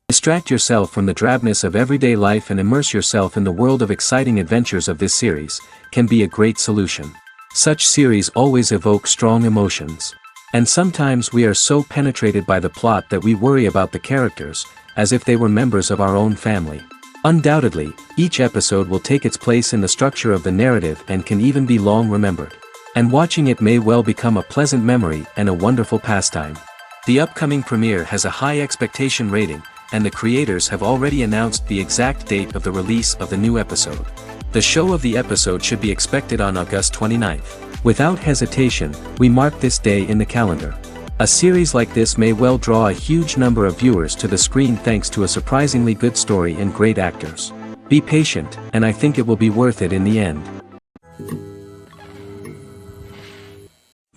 Distract yourself from the drabness of everyday life and immerse yourself in the world of exciting adventures of this series, can be a great solution. Such series always evoke strong emotions. And sometimes we are so penetrated by the plot that we worry about the characters, as if they were members of our own family. Undoubtedly, each episode will take its place in the structure of the narrative and can even be long remembered. And watching it may well become a pleasant memory and a wonderful pastime. The upcoming premiere has a high expectation rating, and the creators have already announced the exact date of the release of the new episode. The show of the episode should be expected on August 29th. Without hesitation, we mark this day in the calendar. A series like this may well draw a huge number of viewers to the screen thanks to a surprisingly good story and great actors. Be patient, and I think it will be worth it in the end.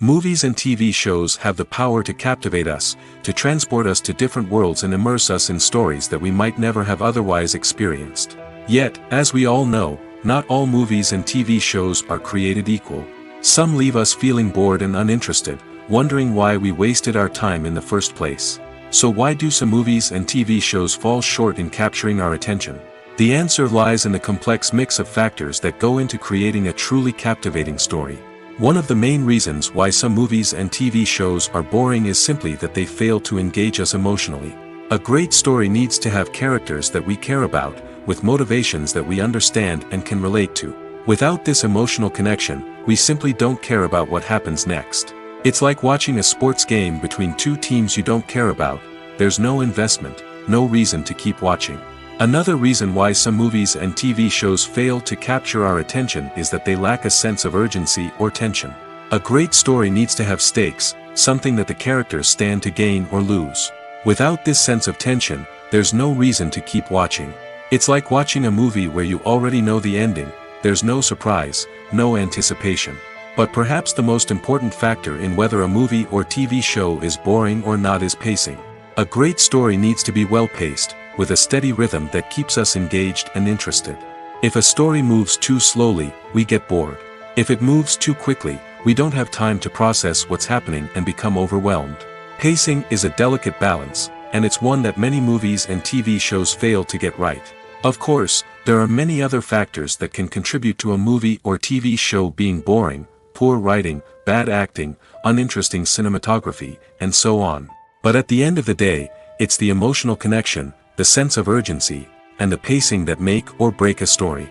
Movies and TV shows have the power to captivate us, to transport us to different worlds and immerse us in stories that we might never have otherwise experienced. Yet, as we all know, not all movies and TV shows are created equal. Some leave us feeling bored and uninterested, wondering why we wasted our time in the first place. So why do some movies and TV shows fall short in capturing our attention? The answer lies in the complex mix of factors that go into creating a truly captivating story. One of the main reasons why some movies and TV shows are boring is simply that they fail to engage us emotionally. A great story needs to have characters that we care about, with motivations that we understand and can relate to. Without this emotional connection, we simply don't care about what happens next. It's like watching a sports game between two teams you don't care about. There's no investment, no reason to keep watching. Another reason why some movies and TV shows fail to capture our attention is that they lack a sense of urgency or tension. A great story needs to have stakes, something that the characters stand to gain or lose. Without this sense of tension, there's no reason to keep watching. It's like watching a movie where you already know the ending, there's no surprise, no anticipation. But perhaps the most important factor in whether a movie or TV show is boring or not is pacing. A great story needs to be well-paced, with a steady rhythm that keeps us engaged and interested. If a story moves too slowly, we get bored. If it moves too quickly, we don't have time to process what's happening and become overwhelmed. Pacing is a delicate balance, and it's one that many movies and TV shows fail to get right. Of course, there are many other factors that can contribute to a movie or TV show being boring: poor writing, bad acting, uninteresting cinematography, and so on. But at the end of the day, it's the emotional connection, the sense of urgency, and the pacing that make or break a story.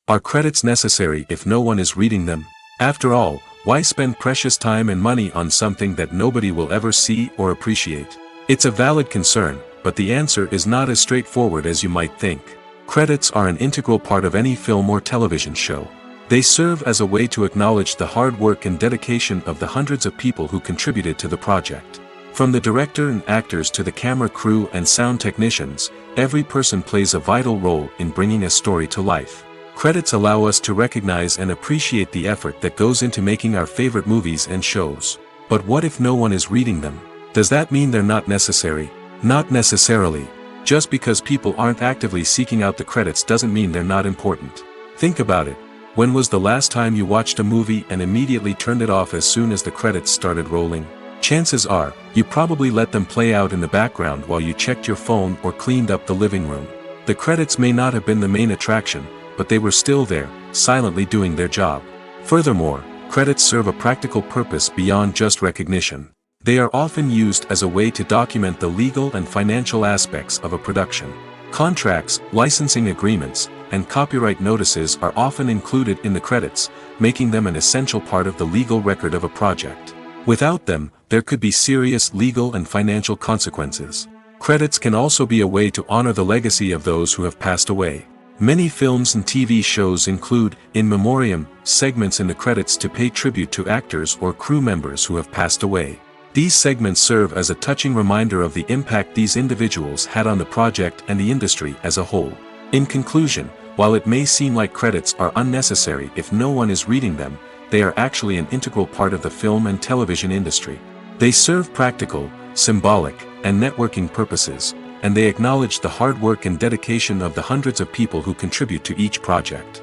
Are credits necessary if no one is reading them? After all, why spend precious time and money on something that nobody will ever see or appreciate? It's a valid concern, but the answer is not as straightforward as you might think. Credits are an integral part of any film or television show. They serve as a way to acknowledge the hard work and dedication of the hundreds of people who contributed to the project. From the director and actors to the camera crew and sound technicians, every person plays a vital role in bringing a story to life. Credits allow us to recognize and appreciate the effort that goes into making our favorite movies and shows. But what if no one is reading them? Does that mean they're not necessary? Not necessarily. Just because people aren't actively seeking out the credits doesn't mean they're not important. Think about it. When was the last time you watched a movie and immediately turned it off as soon as the credits started rolling? Chances are, you probably let them play out in the background while you checked your phone or cleaned up the living room. The credits may not have been the main attraction, but they were still there, silently doing their job. Furthermore, credits serve a practical purpose beyond just recognition. They are often used as a way to document the legal and financial aspects of a production. Contracts, licensing agreements, and copyright notices are often included in the credits, making them an essential part of the legal record of a project. Without them, there could be serious legal and financial consequences. Credits can also be a way to honor the legacy of those who have passed away. Many films and TV shows include, in memoriam, segments in the credits to pay tribute to actors or crew members who have passed away. These segments serve as a touching reminder of the impact these individuals had on the project and the industry as a whole. In conclusion, while it may seem like credits are unnecessary if no one is reading them, they are actually an integral part of the film and television industry. They serve practical, symbolic, and networking purposes, and they acknowledge the hard work and dedication of the hundreds of people who contribute to each project.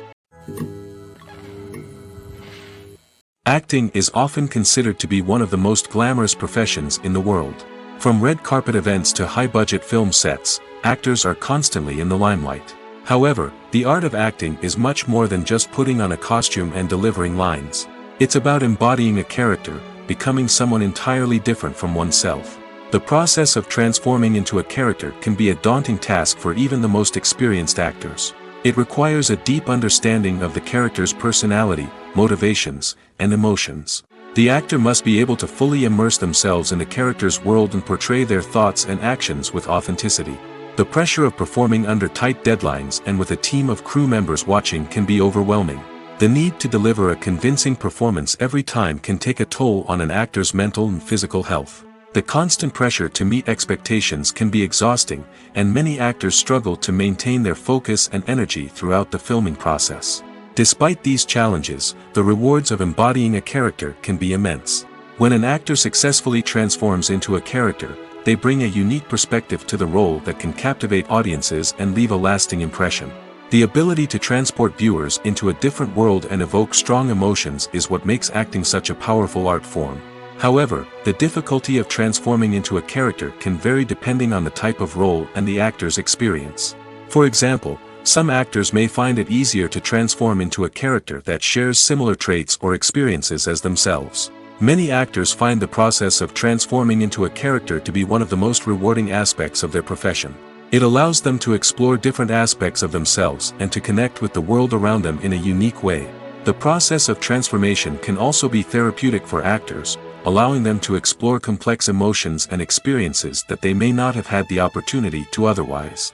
Acting is often considered to be one of the most glamorous professions in the world. From red carpet events to high-budget film sets, actors are constantly in the limelight. However, the art of acting is much more than just putting on a costume and delivering lines. It's about embodying a character, becoming someone entirely different from oneself. The process of transforming into a character can be a daunting task for even the most experienced actors. It requires a deep understanding of the character's personality, motivations, and emotions. The actor must be able to fully immerse themselves in the character's world and portray their thoughts and actions with authenticity. The pressure of performing under tight deadlines and with a team of crew members watching can be overwhelming. The need to deliver a convincing performance every time can take a toll on an actor's mental and physical health. The constant pressure to meet expectations can be exhausting, and many actors struggle to maintain their focus and energy throughout the filming process. Despite these challenges, the rewards of embodying a character can be immense. When an actor successfully transforms into a character, they bring a unique perspective to the role that can captivate audiences and leave a lasting impression. The ability to transport viewers into a different world and evoke strong emotions is what makes acting such a powerful art form. However, the difficulty of transforming into a character can vary depending on the type of role and the actor's experience. For example, some actors may find it easier to transform into a character that shares similar traits or experiences as themselves. Many actors find the process of transforming into a character to be one of the most rewarding aspects of their profession. It allows them to explore different aspects of themselves and to connect with the world around them in a unique way. The process of transformation can also be therapeutic for actors, allowing them to explore complex emotions and experiences that they may not have had the opportunity to otherwise.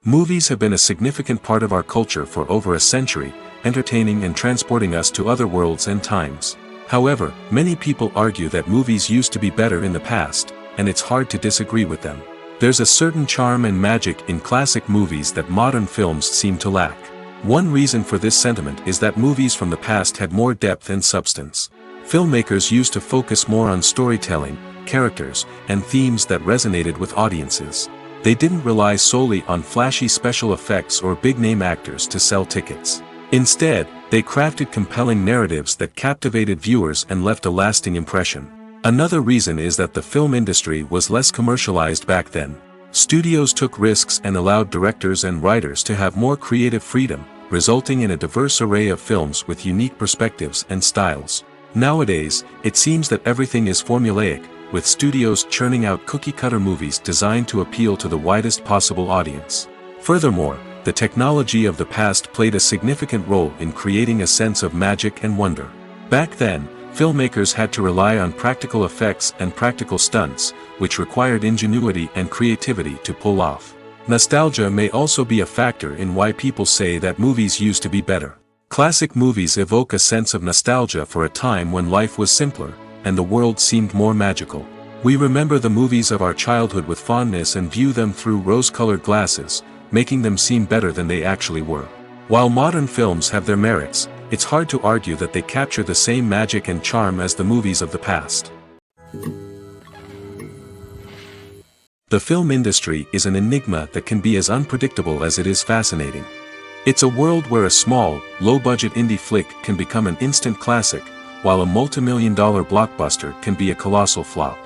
Movies have been a significant part of our culture for over a century, entertaining and transporting us to other worlds and times. However, many people argue that movies used to be better in the past, and it's hard to disagree with them. There's a certain charm and magic in classic movies that modern films seem to lack. One reason for this sentiment is that movies from the past had more depth and substance. Filmmakers used to focus more on storytelling, characters, and themes that resonated with audiences. They didn't rely solely on flashy special effects or big-name actors to sell tickets. Instead, they crafted compelling narratives that captivated viewers and left a lasting impression. Another reason is that the film industry was less commercialized back then. Studios took risks and allowed directors and writers to have more creative freedom, resulting in a diverse array of films with unique perspectives and styles. Nowadays, it seems that everything is formulaic, with studios churning out cookie-cutter movies designed to appeal to the widest possible audience. Furthermore, the technology of the past played a significant role in creating a sense of magic and wonder. Back then, filmmakers had to rely on practical effects and practical stunts, which required ingenuity and creativity to pull off. Nostalgia may also be a factor in why people say that movies used to be better. Classic movies evoke a sense of nostalgia for a time when life was simpler, and the world seemed more magical. We remember the movies of our childhood with fondness and view them through rose-colored glasses, making them seem better than they actually were. While modern films have their merits, it's hard to argue that they capture the same magic and charm as the movies of the past. The film industry is an enigma that can be as unpredictable as it is fascinating. It's a world where a small, low-budget indie flick can become an instant classic, while a multi-million-dollar blockbuster can be a colossal flop.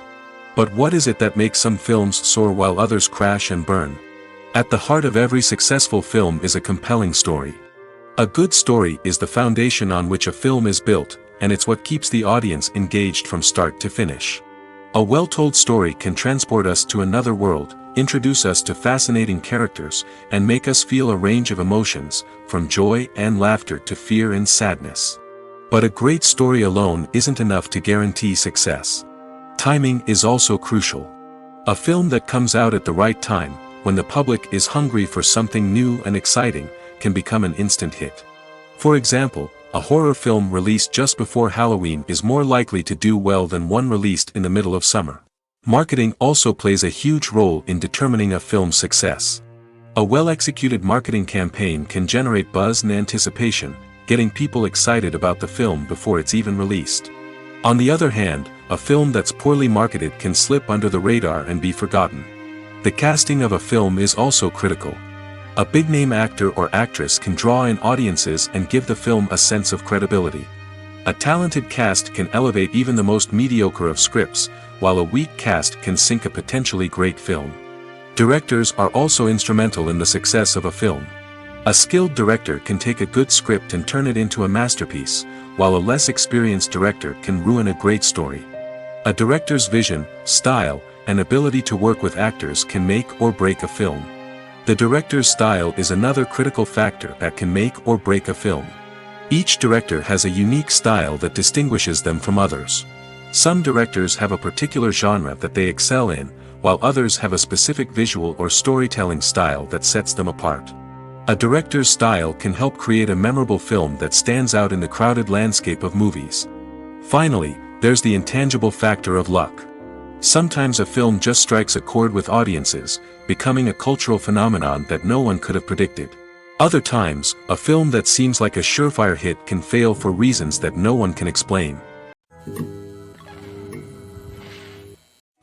But what is it that makes some films soar while others crash and burn? At the heart of every successful film is a compelling story. A good story is the foundation on which a film is built, and it's what keeps the audience engaged from start to finish. A well-told story can transport us to another world, introduce us to fascinating characters, and make us feel a range of emotions, from joy and laughter to fear and sadness. But a great story alone isn't enough to guarantee success. Timing is also crucial. A film that comes out at the right time, when the public is hungry for something new and exciting, can become an instant hit. For example, a horror film released just before Halloween is more likely to do well than one released in the middle of summer. Marketing also plays a huge role in determining a film's success. A well-executed marketing campaign can generate buzz and anticipation, getting people excited about the film before it's even released. On the other hand, a film that's poorly marketed can slip under the radar and be forgotten. The casting of a film is also critical. A big-name actor or actress can draw in audiences and give the film a sense of credibility. A talented cast can elevate even the most mediocre of scripts, while a weak cast can sink a potentially great film. Directors are also instrumental in the success of a film. A skilled director can take a good script and turn it into a masterpiece, while a less experienced director can ruin a great story. A director's vision, style, and ability to work with actors can make or break a film. The director's style is another critical factor that can make or break a film. Each director has a unique style that distinguishes them from others. Some directors have a particular genre that they excel in, while others have a specific visual or storytelling style that sets them apart. A director's style can help create a memorable film that stands out in the crowded landscape of movies. Finally, there's the intangible factor of luck. Sometimes a film just strikes a chord with audiences, becoming a cultural phenomenon that no one could have predicted. Other times, a film that seems like a surefire hit can fail for reasons that no one can explain.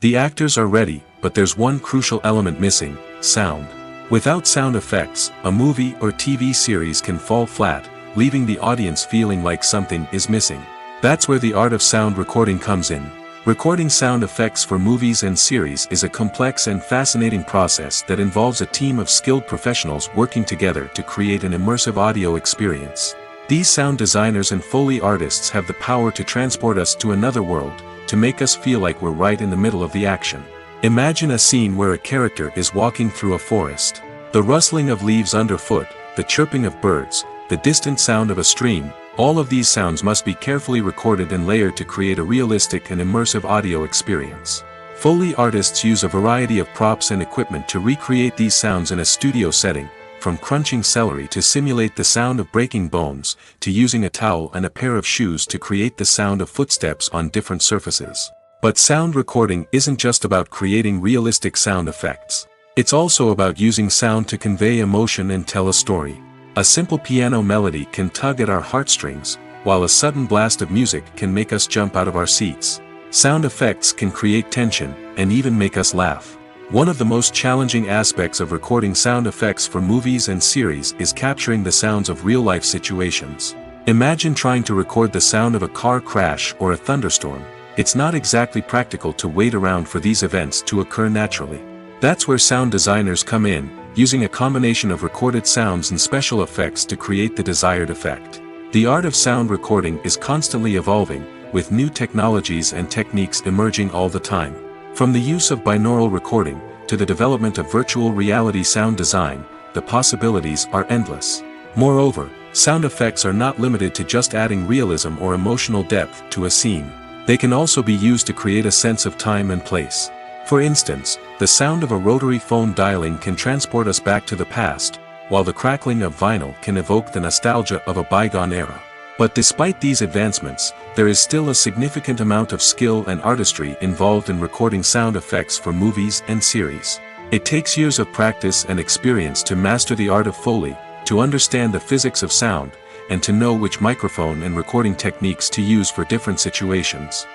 The actors are ready, but there's one crucial element missing: sound. Without sound effects, a movie or TV series can fall flat, leaving the audience feeling like something is missing. That's where the art of sound recording comes in. Recording sound effects for movies and series is a complex and fascinating process that involves a team of skilled professionals working together to create an immersive audio experience. These sound designers and Foley artists have the power to transport us to another world, to make us feel like we're right in the middle of the action. Imagine a scene where a character is walking through a forest. The rustling of leaves underfoot, the chirping of birds, the distant sound of a stream, all of these sounds must be carefully recorded and layered to create a realistic and immersive audio experience. Foley artists use a variety of props and equipment to recreate these sounds in a studio setting, from crunching celery to simulate the sound of breaking bones, to using a towel and a pair of shoes to create the sound of footsteps on different surfaces. But sound recording isn't just about creating realistic sound effects. It's also about using sound to convey emotion and tell a story. A simple piano melody can tug at our heartstrings, while a sudden blast of music can make us jump out of our seats. Sound effects can create tension, and even make us laugh. One of the most challenging aspects of recording sound effects for movies and series is capturing the sounds of real-life situations. Imagine trying to record the sound of a car crash or a thunderstorm. It's not exactly practical to wait around for these events to occur naturally. That's where sound designers come in, using a combination of recorded sounds and special effects to create the desired effect. The art of sound recording is constantly evolving, with new technologies and techniques emerging all the time. From the use of binaural recording, to the development of virtual reality sound design, the possibilities are endless. Moreover, sound effects are not limited to just adding realism or emotional depth to a scene. They can also be used to create a sense of time and place. For instance, the sound of a rotary phone dialing can transport us back to the past, while the crackling of vinyl can evoke the nostalgia of a bygone era. But despite these advancements, there is still a significant amount of skill and artistry involved in recording sound effects for movies and series. It takes years of practice and experience to master the art of Foley, to understand the physics of sound, and to know which microphone and recording techniques to use for different situations.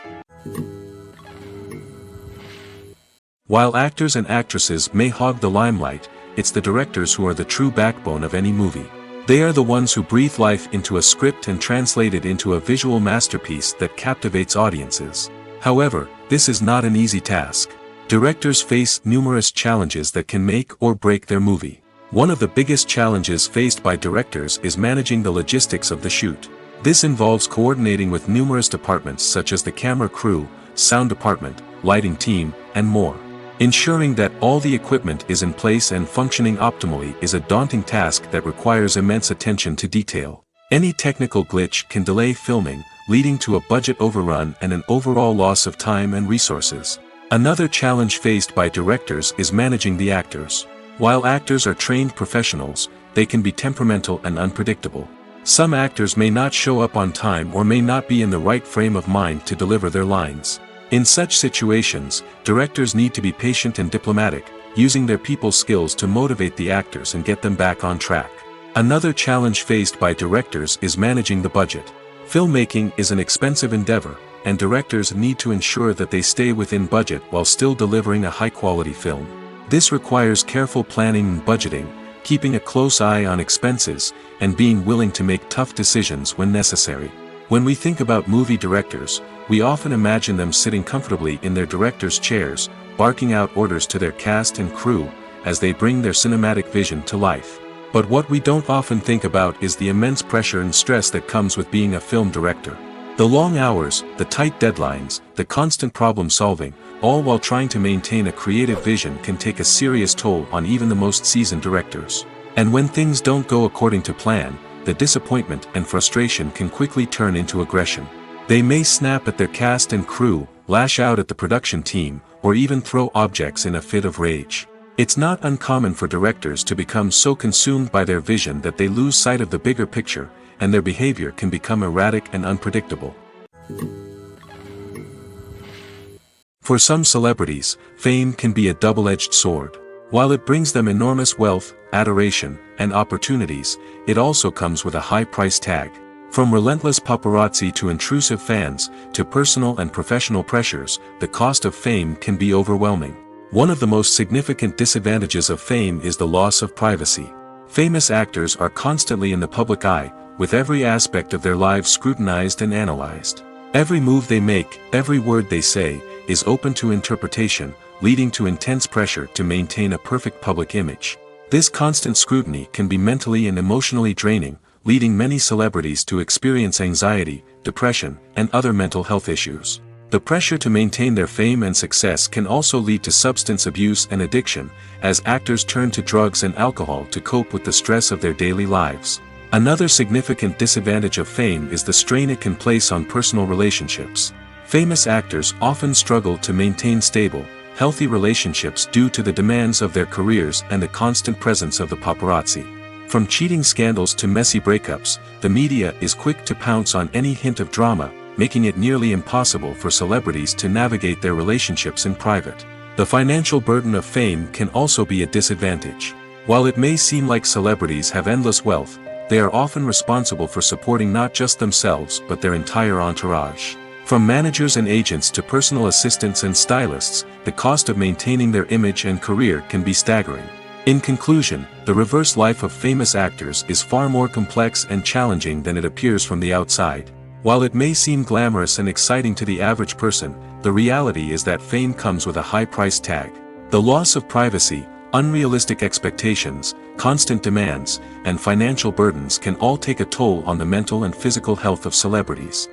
While actors and actresses may hog the limelight, it's the directors who are the true backbone of any movie. They are the ones who breathe life into a script and translate it into a visual masterpiece that captivates audiences. However, this is not an easy task. Directors face numerous challenges that can make or break their movie. One of the biggest challenges faced by directors is managing the logistics of the shoot. This involves coordinating with numerous departments such as the camera crew, sound department, lighting team, and more. Ensuring that all the equipment is in place and functioning optimally is a daunting task that requires immense attention to detail. Any technical glitch can delay filming, leading to a budget overrun and an overall loss of time and resources. Another challenge faced by directors is managing the actors. While actors are trained professionals, they can be temperamental and unpredictable. Some actors may not show up on time or may not be in the right frame of mind to deliver their lines. In such situations, directors need to be patient and diplomatic, using their people skills to motivate the actors and get them back on track. Another challenge faced by directors is managing the budget. Filmmaking is an expensive endeavor, and directors need to ensure that they stay within budget while still delivering a high-quality film. This requires careful planning and budgeting, keeping a close eye on expenses, and being willing to make tough decisions when necessary. When we think about movie directors, we often imagine them sitting comfortably in their director's chairs, barking out orders to their cast and crew, as they bring their cinematic vision to life. But what we don't often think about is the immense pressure and stress that comes with being a film director. The long hours, the tight deadlines, the constant problem solving, all while trying to maintain a creative vision can take a serious toll on even the most seasoned directors. And when things don't go according to plan, the disappointment and frustration can quickly turn into aggression. They may snap at their cast and crew, lash out at the production team, or even throw objects in a fit of rage. It's not uncommon for directors to become so consumed by their vision that they lose sight of the bigger picture, and their behavior can become erratic and unpredictable. For some celebrities, fame can be a double-edged sword. While it brings them enormous wealth, adoration, and opportunities, it also comes with a high price tag. From relentless paparazzi to intrusive fans, to personal and professional pressures, the cost of fame can be overwhelming. One of the most significant disadvantages of fame is the loss of privacy. Famous actors are constantly in the public eye, with every aspect of their lives scrutinized and analyzed. Every move they make, every word they say, is open to interpretation, leading to intense pressure to maintain a perfect public image. This constant scrutiny can be mentally and emotionally draining, leading many celebrities to experience anxiety, depression, and other mental health issues. The pressure to maintain their fame and success can also lead to substance abuse and addiction, as actors turn to drugs and alcohol to cope with the stress of their daily lives. Another significant disadvantage of fame is the strain it can place on personal relationships. Famous actors often struggle to maintain stable, healthy relationships due to the demands of their careers and the constant presence of the paparazzi. From cheating scandals to messy breakups, the media is quick to pounce on any hint of drama, making it nearly impossible for celebrities to navigate their relationships in private. The financial burden of fame can also be a disadvantage. While it may seem like celebrities have endless wealth, they are often responsible for supporting not just themselves but their entire entourage. From managers and agents to personal assistants and stylists, the cost of maintaining their image and career can be staggering. In conclusion, the reverse life of famous actors is far more complex and challenging than it appears from the outside. While it may seem glamorous and exciting to the average person, the reality is that fame comes with a high price tag. The loss of privacy, unrealistic expectations, constant demands, and financial burdens can all take a toll on the mental and physical health of celebrities.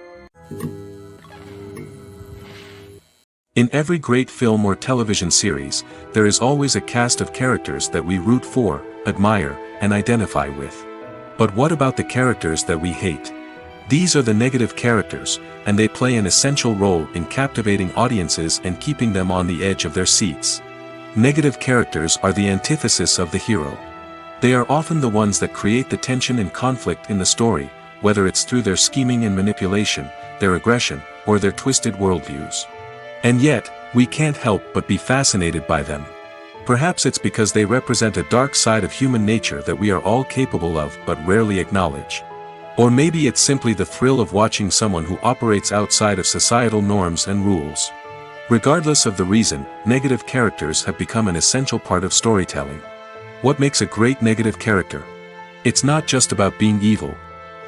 In every great film or television series, there is always a cast of characters that we root for, admire, and identify with. But what about the characters that we hate? These are the negative characters, and they play an essential role in captivating audiences and keeping them on the edge of their seats. Negative characters are the antithesis of the hero. They are often the ones that create the tension and conflict in the story, whether it's through their scheming and manipulation, their aggression, or their twisted worldviews. And yet, we can't help but be fascinated by them. Perhaps it's because they represent a dark side of human nature that we are all capable of but rarely acknowledge. Or maybe it's simply the thrill of watching someone who operates outside of societal norms and rules. Regardless of the reason, negative characters have become an essential part of storytelling. What makes a great negative character? It's not just about being evil.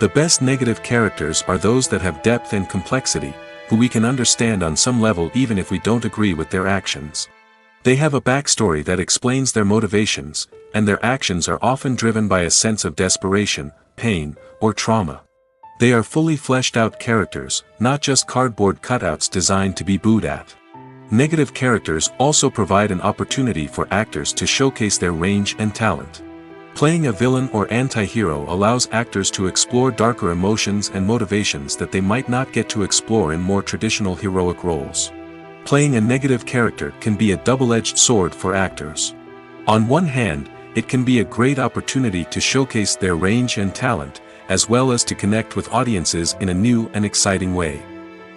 The best negative characters are those that have depth and complexity, who we can understand on some level even if we don't agree with their actions. They have a backstory that explains their motivations, and their actions are often driven by a sense of desperation, pain, or trauma. They are fully fleshed out characters, not just cardboard cutouts designed to be booed at. Negative characters also provide an opportunity for actors to showcase their range and talent. Playing a villain or anti-hero allows actors to explore darker emotions and motivations that they might not get to explore in more traditional heroic roles. Playing a negative character can be a double-edged sword for actors. On one hand, it can be a great opportunity to showcase their range and talent, as well as to connect with audiences in a new and exciting way.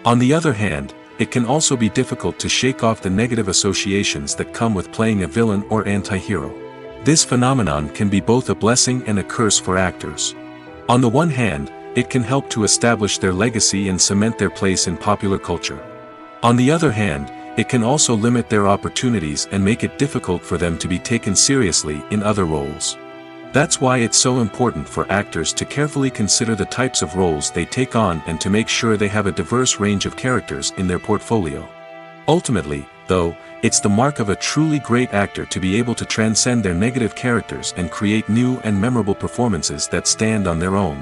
On the other hand, it can also be difficult to shake off the negative associations that come with playing a villain or anti-hero. This phenomenon can be both a blessing and a curse for actors. On the one hand, it can help to establish their legacy and cement their place in popular culture. On the other hand, it can also limit their opportunities and make it difficult for them to be taken seriously in other roles. That's why it's so important for actors to carefully consider the types of roles they take on and to make sure they have a diverse range of characters in their portfolio. Ultimately, though, it's the mark of a truly great actor to be able to transcend their negative characters and create new and memorable performances that stand on their own.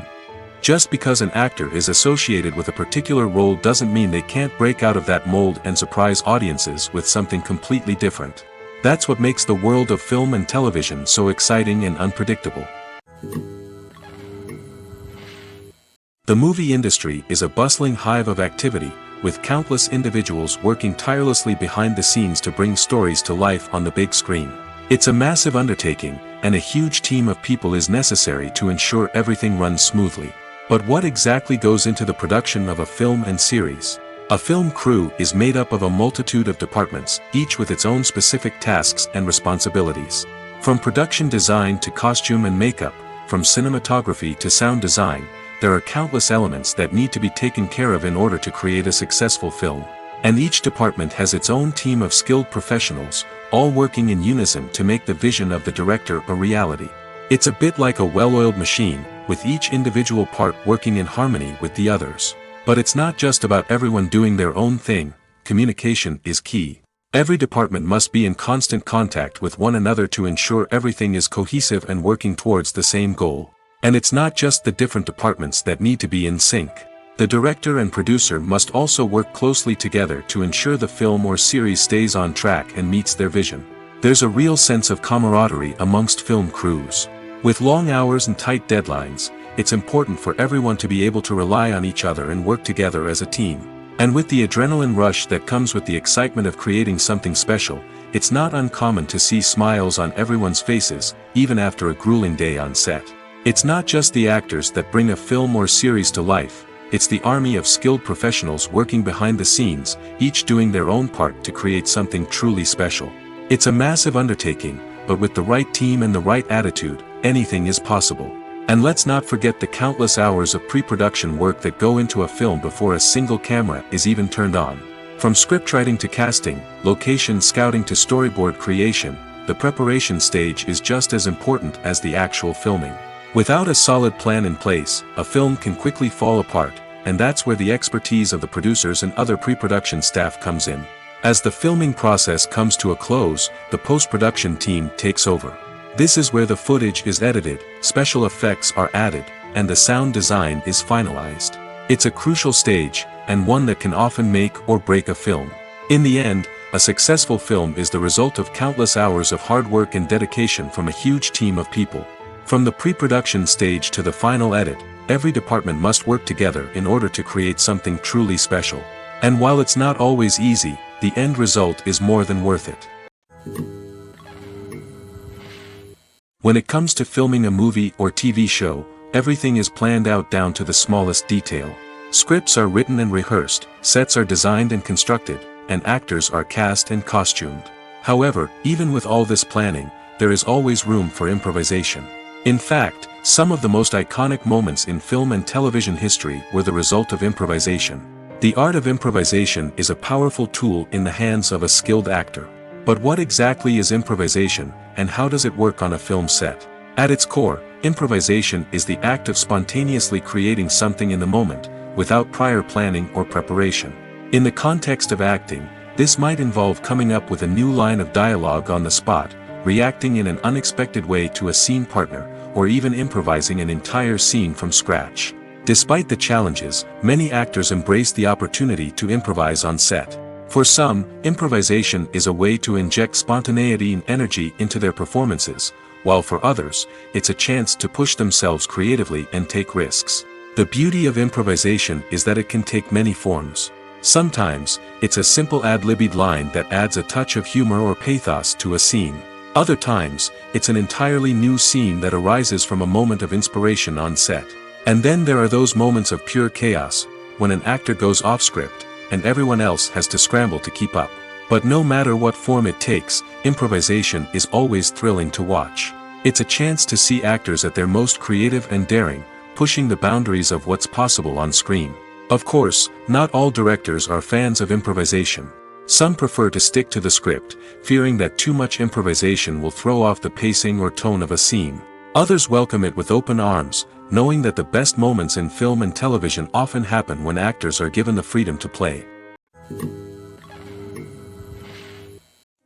Just because an actor is associated with a particular role doesn't mean they can't break out of that mold and surprise audiences with something completely different. That's what makes the world of film and television so exciting and unpredictable. The movie industry is a bustling hive of activity, with countless individuals working tirelessly behind the scenes to bring stories to life on the big screen. It's a massive undertaking, and a huge team of people is necessary to ensure everything runs smoothly. But what exactly goes into the production of a film and series? A film crew is made up of a multitude of departments, each with its own specific tasks and responsibilities. From production design to costume and makeup, from cinematography to sound design, there are countless elements that need to be taken care of in order to create a successful film. And each department has its own team of skilled professionals, all working in unison to make the vision of the director a reality. It's a bit like a well-oiled machine, with each individual part working in harmony with the others. But it's not just about everyone doing their own thing. Communication is key. Every department must be in constant contact with one another to ensure everything is cohesive and working towards the same goal. And it's not just the different departments that need to be in sync. The director and producer must also work closely together to ensure the film or series stays on track and meets their vision. There's a real sense of camaraderie amongst film crews. With long hours and tight deadlines, it's important for everyone to be able to rely on each other and work together as a team. And with the adrenaline rush that comes with the excitement of creating something special, it's not uncommon to see smiles on everyone's faces, even after a grueling day on set. It's not just the actors that bring a film or series to life, it's the army of skilled professionals working behind the scenes, each doing their own part to create something truly special. It's a massive undertaking, but with the right team and the right attitude, anything is possible. And let's not forget the countless hours of pre-production work that go into a film before a single camera is even turned on. From scriptwriting to casting, location scouting to storyboard creation, the preparation stage is just as important as the actual filming. Without a solid plan in place, a film can quickly fall apart, and that's where the expertise of the producers and other pre-production staff comes in. As the filming process comes to a close, the post-production team takes over. This is where the footage is edited, special effects are added, and the sound design is finalized. It's a crucial stage, and one that can often make or break a film. In the end, a successful film is the result of countless hours of hard work and dedication from a huge team of people. From the pre-production stage to the final edit, every department must work together in order to create something truly special. And while it's not always easy, the end result is more than worth it. When it comes to filming a movie or TV show, everything is planned out down to the smallest detail. Scripts are written and rehearsed, sets are designed and constructed, and actors are cast and costumed. However, even with all this planning, there is always room for improvisation. In fact, some of the most iconic moments in film and television history were the result of improvisation. The art of improvisation is a powerful tool in the hands of a skilled actor. But what exactly is improvisation, and how does it work on a film set? At its core, improvisation is the act of spontaneously creating something in the moment, without prior planning or preparation. In the context of acting, this might involve coming up with a new line of dialogue on the spot, reacting in an unexpected way to a scene partner, or even improvising an entire scene from scratch. Despite the challenges, many actors embrace the opportunity to improvise on set. For some, improvisation is a way to inject spontaneity and energy into their performances, while for others, it's a chance to push themselves creatively and take risks. The beauty of improvisation is that it can take many forms. Sometimes, it's a simple ad-libbed line that adds a touch of humor or pathos to a scene. Other times, it's an entirely new scene that arises from a moment of inspiration on set. And then there are those moments of pure chaos, when an actor goes off script, and everyone else has to scramble to keep up. But no matter what form it takes, improvisation is always thrilling to watch. It's a chance to see actors at their most creative and daring, pushing the boundaries of what's possible on screen. Of course, not all directors are fans of improvisation. Some prefer to stick to the script, fearing that too much improvisation will throw off the pacing or tone of a scene. Others welcome it with open arms, knowing that the best moments in film and television often happen when actors are given the freedom to play.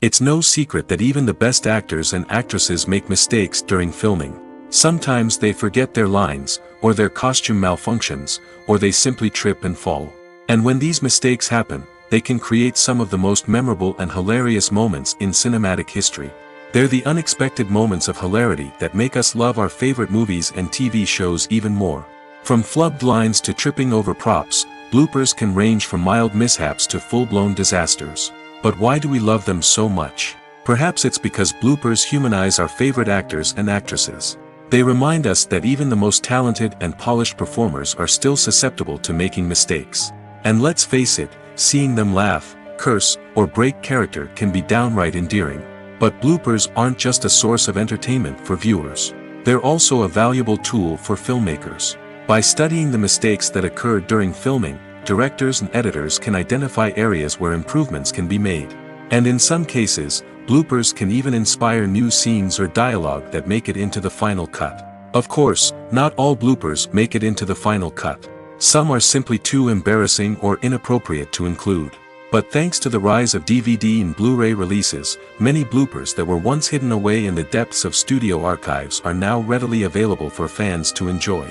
It's no secret that even the best actors and actresses make mistakes during filming. Sometimes they forget their lines, or their costume malfunctions, or they simply trip and fall. And when these mistakes happen, they can create some of the most memorable and hilarious moments in cinematic history. They're the unexpected moments of hilarity that make us love our favorite movies and TV shows even more. From flubbed lines to tripping over props, bloopers can range from mild mishaps to full-blown disasters. But why do we love them so much? Perhaps it's because bloopers humanize our favorite actors and actresses. They remind us that even the most talented and polished performers are still susceptible to making mistakes. And let's face it, seeing them laugh, curse, or break character can be downright endearing. But bloopers aren't just a source of entertainment for viewers. They're also a valuable tool for filmmakers. By studying the mistakes that occurred during filming, directors and editors can identify areas where improvements can be made. And in some cases, bloopers can even inspire new scenes or dialogue that make it into the final cut. Of course, not all bloopers make it into the final cut. Some are simply too embarrassing or inappropriate to include. But thanks to the rise of DVD and Blu-ray releases, many bloopers that were once hidden away in the depths of studio archives are now readily available for fans to enjoy.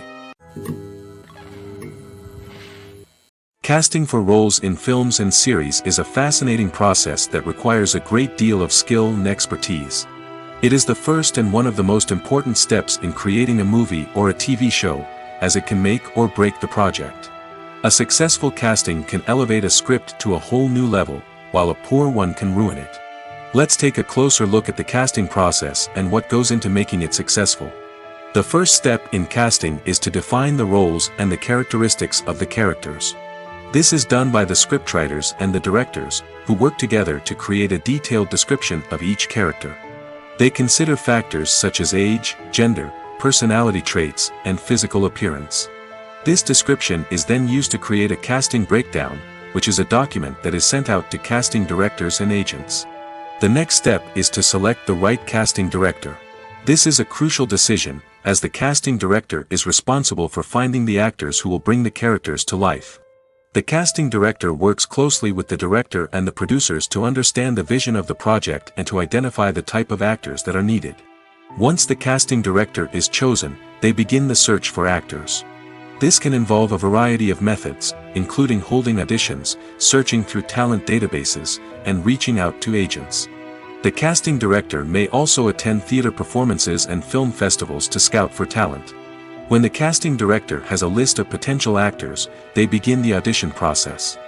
Casting for roles in films and series is a fascinating process that requires a great deal of skill and expertise. It is the first and one of the most important steps in creating a movie or a TV show, as it can make or break the project. A successful casting can elevate a script to a whole new level, while a poor one can ruin it. Let's take a closer look at the casting process and what goes into making it successful. The first step in casting is to define the roles and the characteristics of the characters. This is done by the scriptwriters and the directors, who work together to create a detailed description of each character. They consider factors such as age, gender, personality traits, and physical appearance. This description is then used to create a casting breakdown, which is a document that is sent out to casting directors and agents. The next step is to select the right casting director. This is a crucial decision, as the casting director is responsible for finding the actors who will bring the characters to life. The casting director works closely with the director and the producers to understand the vision of the project and to identify the type of actors that are needed. Once the casting director is chosen, they begin the search for actors. This can involve a variety of methods, including holding auditions, searching through talent databases, and reaching out to agents. The casting director may also attend theater performances and film festivals to scout for talent. When the casting director has a list of potential actors, they begin the audition process.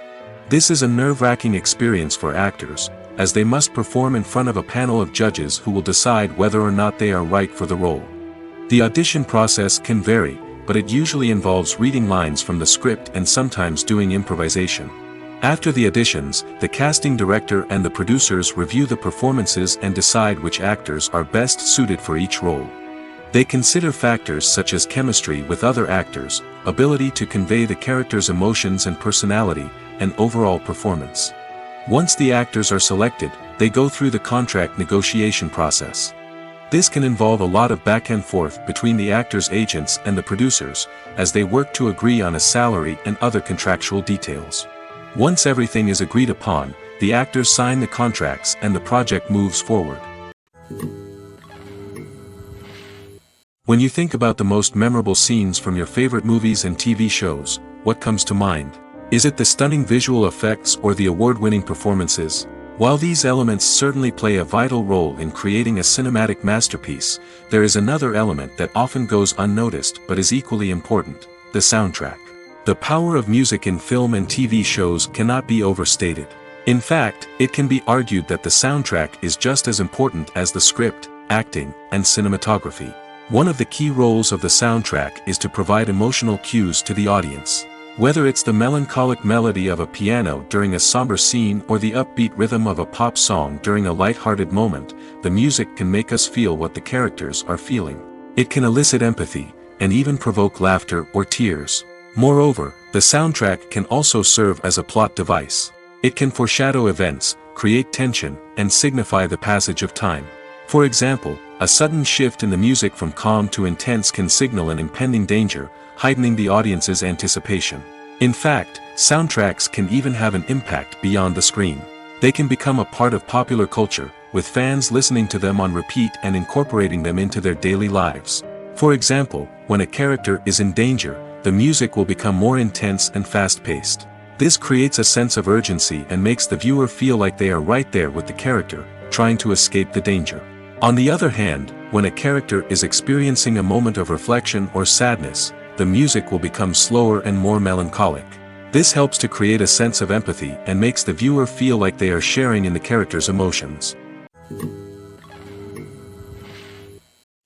This is a nerve-wracking experience for actors, as they must perform in front of a panel of judges who will decide whether or not they are right for the role. The audition process can vary, but it usually involves reading lines from the script and sometimes doing improvisation. After the auditions, the casting director and the producers review the performances and decide which actors are best suited for each role. They consider factors such as chemistry with other actors, ability to convey the character's emotions and personality, and overall performance. Once the actors are selected, they go through the contract negotiation process. This can involve a lot of back and forth between the actors' agents and the producers, as they work to agree on a salary and other contractual details. Once everything is agreed upon, the actors sign the contracts and the project moves forward. When you think about the most memorable scenes from your favorite movies and TV shows, what comes to mind? Is it the stunning visual effects or the award-winning performances? While these elements certainly play a vital role in creating a cinematic masterpiece, there is another element that often goes unnoticed but is equally important: the soundtrack. The power of music in film and TV shows cannot be overstated. In fact, it can be argued that the soundtrack is just as important as the script, acting, and cinematography. One of the key roles of the soundtrack is to provide emotional cues to the audience. Whether it's the melancholic melody of a piano during a somber scene or the upbeat rhythm of a pop song during a light-hearted moment, the music can make us feel what the characters are feeling. It can elicit empathy, and even provoke laughter or tears. Moreover, the soundtrack can also serve as a plot device. It can foreshadow events, create tension, and signify the passage of time. For example, a sudden shift in the music from calm to intense can signal an impending danger, heightening the audience's anticipation. In fact, soundtracks can even have an impact beyond the screen. They can become a part of popular culture, with fans listening to them on repeat and incorporating them into their daily lives. For example, when a character is in danger, the music will become more intense and fast-paced. This creates a sense of urgency and makes the viewer feel like they are right there with the character, trying to escape the danger. On the other hand, when a character is experiencing a moment of reflection or sadness, the music will become slower and more melancholic. This helps to create a sense of empathy and makes the viewer feel like they are sharing in the character's emotions.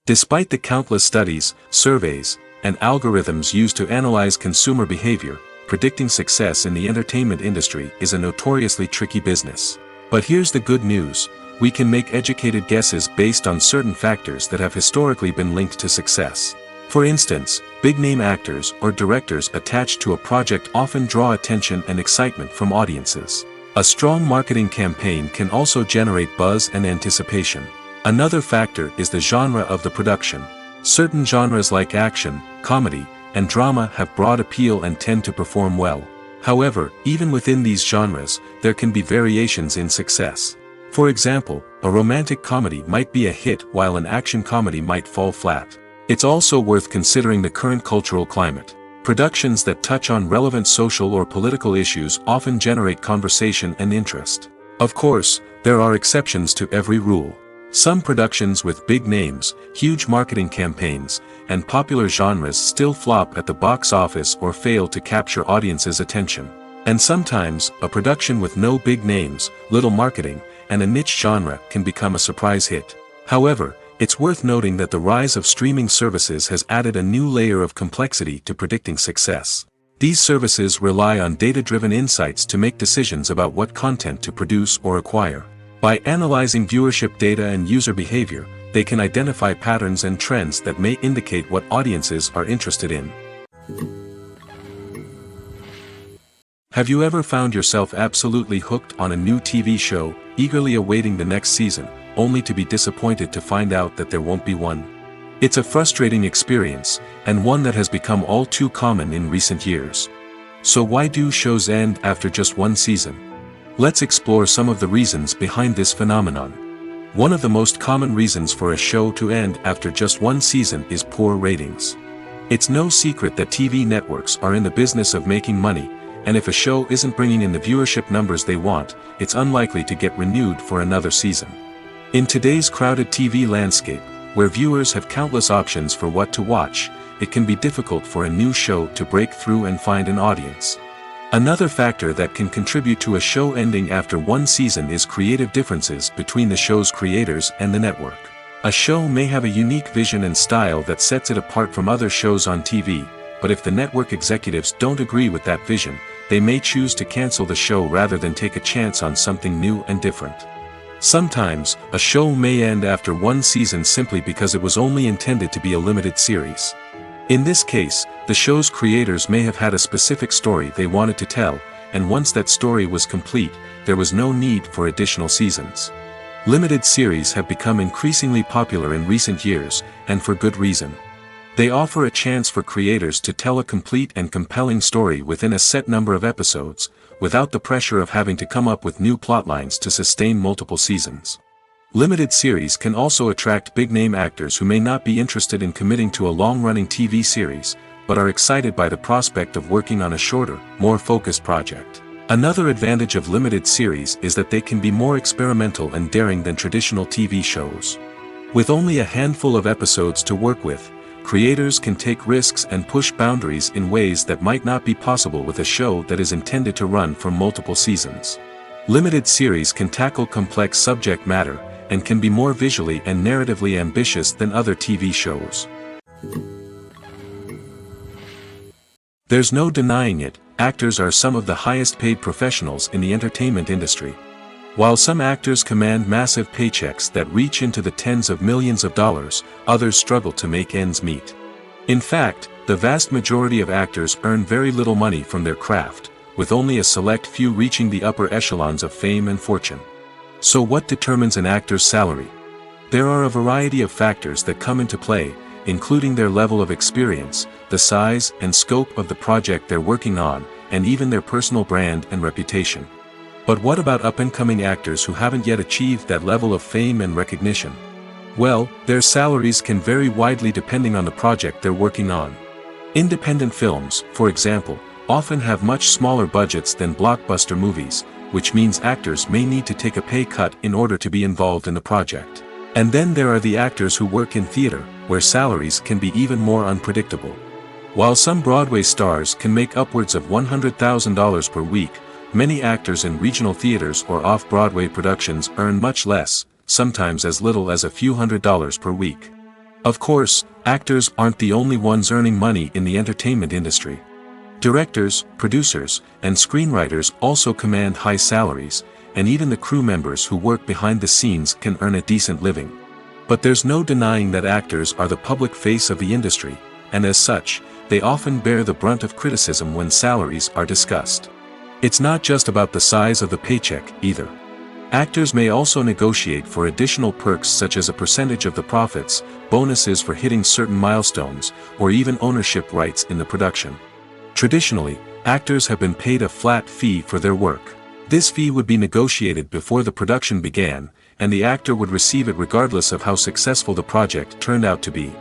Despite the countless studies, surveys, and algorithms used to analyze consumer behavior, predicting success in the entertainment industry is a notoriously tricky business. But here's the good news: we can make educated guesses based on certain factors that have historically been linked to success. For instance, big-name actors or directors attached to a project often draw attention and excitement from audiences. A strong marketing campaign can also generate buzz and anticipation. Another factor is the genre of the production. Certain genres like action, comedy, and drama have broad appeal and tend to perform well. However, even within these genres, there can be variations in success. For example, a romantic comedy might be a hit while an action comedy might fall flat. It's also worth considering the current cultural climate. Productions that touch on relevant social or political issues often generate conversation and interest. Of course, there are exceptions to every rule. Some productions with big names, huge marketing campaigns, and popular genres still flop at the box office or fail to capture audiences' attention. And sometimes, a production with no big names, little marketing, and a niche genre can become a surprise hit. However, it's worth noting that the rise of streaming services has added a new layer of complexity to predicting success. These services rely on data-driven insights to make decisions about what content to produce or acquire. By analyzing viewership data and user behavior, they can identify patterns and trends that may indicate what audiences are interested in. Have you ever found yourself absolutely hooked on a new TV show, eagerly awaiting the next season, only to be disappointed to find out that there won't be one? It's a frustrating experience, and one that has become all too common in recent years. So why do shows end after just one season? Let's explore some of the reasons behind this phenomenon. One of the most common reasons for a show to end after just one season is poor ratings. It's no secret that TV networks are in the business of making money, and if a show isn't bringing in the viewership numbers they want, it's unlikely to get renewed for another season. In today's crowded TV landscape, where viewers have countless options for what to watch, it can be difficult for a new show to break through and find an audience. Another factor that can contribute to a show ending after one season is creative differences between the show's creators and the network. A show may have a unique vision and style that sets it apart from other shows on TV, but if the network executives don't agree with that vision, they may choose to cancel the show rather than take a chance on something new and different. Sometimes, a show may end after one season simply because it was only intended to be a limited series. In this case, the show's creators may have had a specific story they wanted to tell, and once that story was complete, there was no need for additional seasons. Limited series have become increasingly popular in recent years, and for good reason. They offer a chance for creators to tell a complete and compelling story within a set number of episodes, without the pressure of having to come up with new plotlines to sustain multiple seasons. Limited series can also attract big-name actors who may not be interested in committing to a long-running TV series, but are excited by the prospect of working on a shorter, more focused project. Another advantage of limited series is that they can be more experimental and daring than traditional TV shows. With only a handful of episodes to work with, creators can take risks and push boundaries in ways that might not be possible with a show that is intended to run for multiple seasons. Limited series can tackle complex subject matter, and can be more visually and narratively ambitious than other TV shows. There's no denying it, actors are some of the highest paid professionals in the entertainment industry. While some actors command massive paychecks that reach into the tens of millions of dollars, others struggle to make ends meet. In fact, the vast majority of actors earn very little money from their craft, with only a select few reaching the upper echelons of fame and fortune. So what determines an actor's salary? There are a variety of factors that come into play, including their level of experience, the size and scope of the project they're working on, and even their personal brand and reputation. But what about up-and-coming actors who haven't yet achieved that level of fame and recognition? Well, their salaries can vary widely depending on the project they're working on. Independent films, for example, often have much smaller budgets than blockbuster movies, which means actors may need to take a pay cut in order to be involved in the project. And then there are the actors who work in theater, where salaries can be even more unpredictable. While some Broadway stars can make upwards of $100,000 per week, many actors in regional theaters or off-Broadway productions earn much less, sometimes as little as a few $100s per week. Of course, actors aren't the only ones earning money in the entertainment industry. Directors, producers, and screenwriters also command high salaries, and even the crew members who work behind the scenes can earn a decent living. But there's no denying that actors are the public face of the industry, and as such, they often bear the brunt of criticism when salaries are discussed. It's not just about the size of the paycheck, either. Actors may also negotiate for additional perks such as a percentage of the profits, bonuses for hitting certain milestones, or even ownership rights in the production. Traditionally, actors have been paid a flat fee for their work. This fee would be negotiated before the production began, and the actor would receive it regardless of how successful the project turned out to be.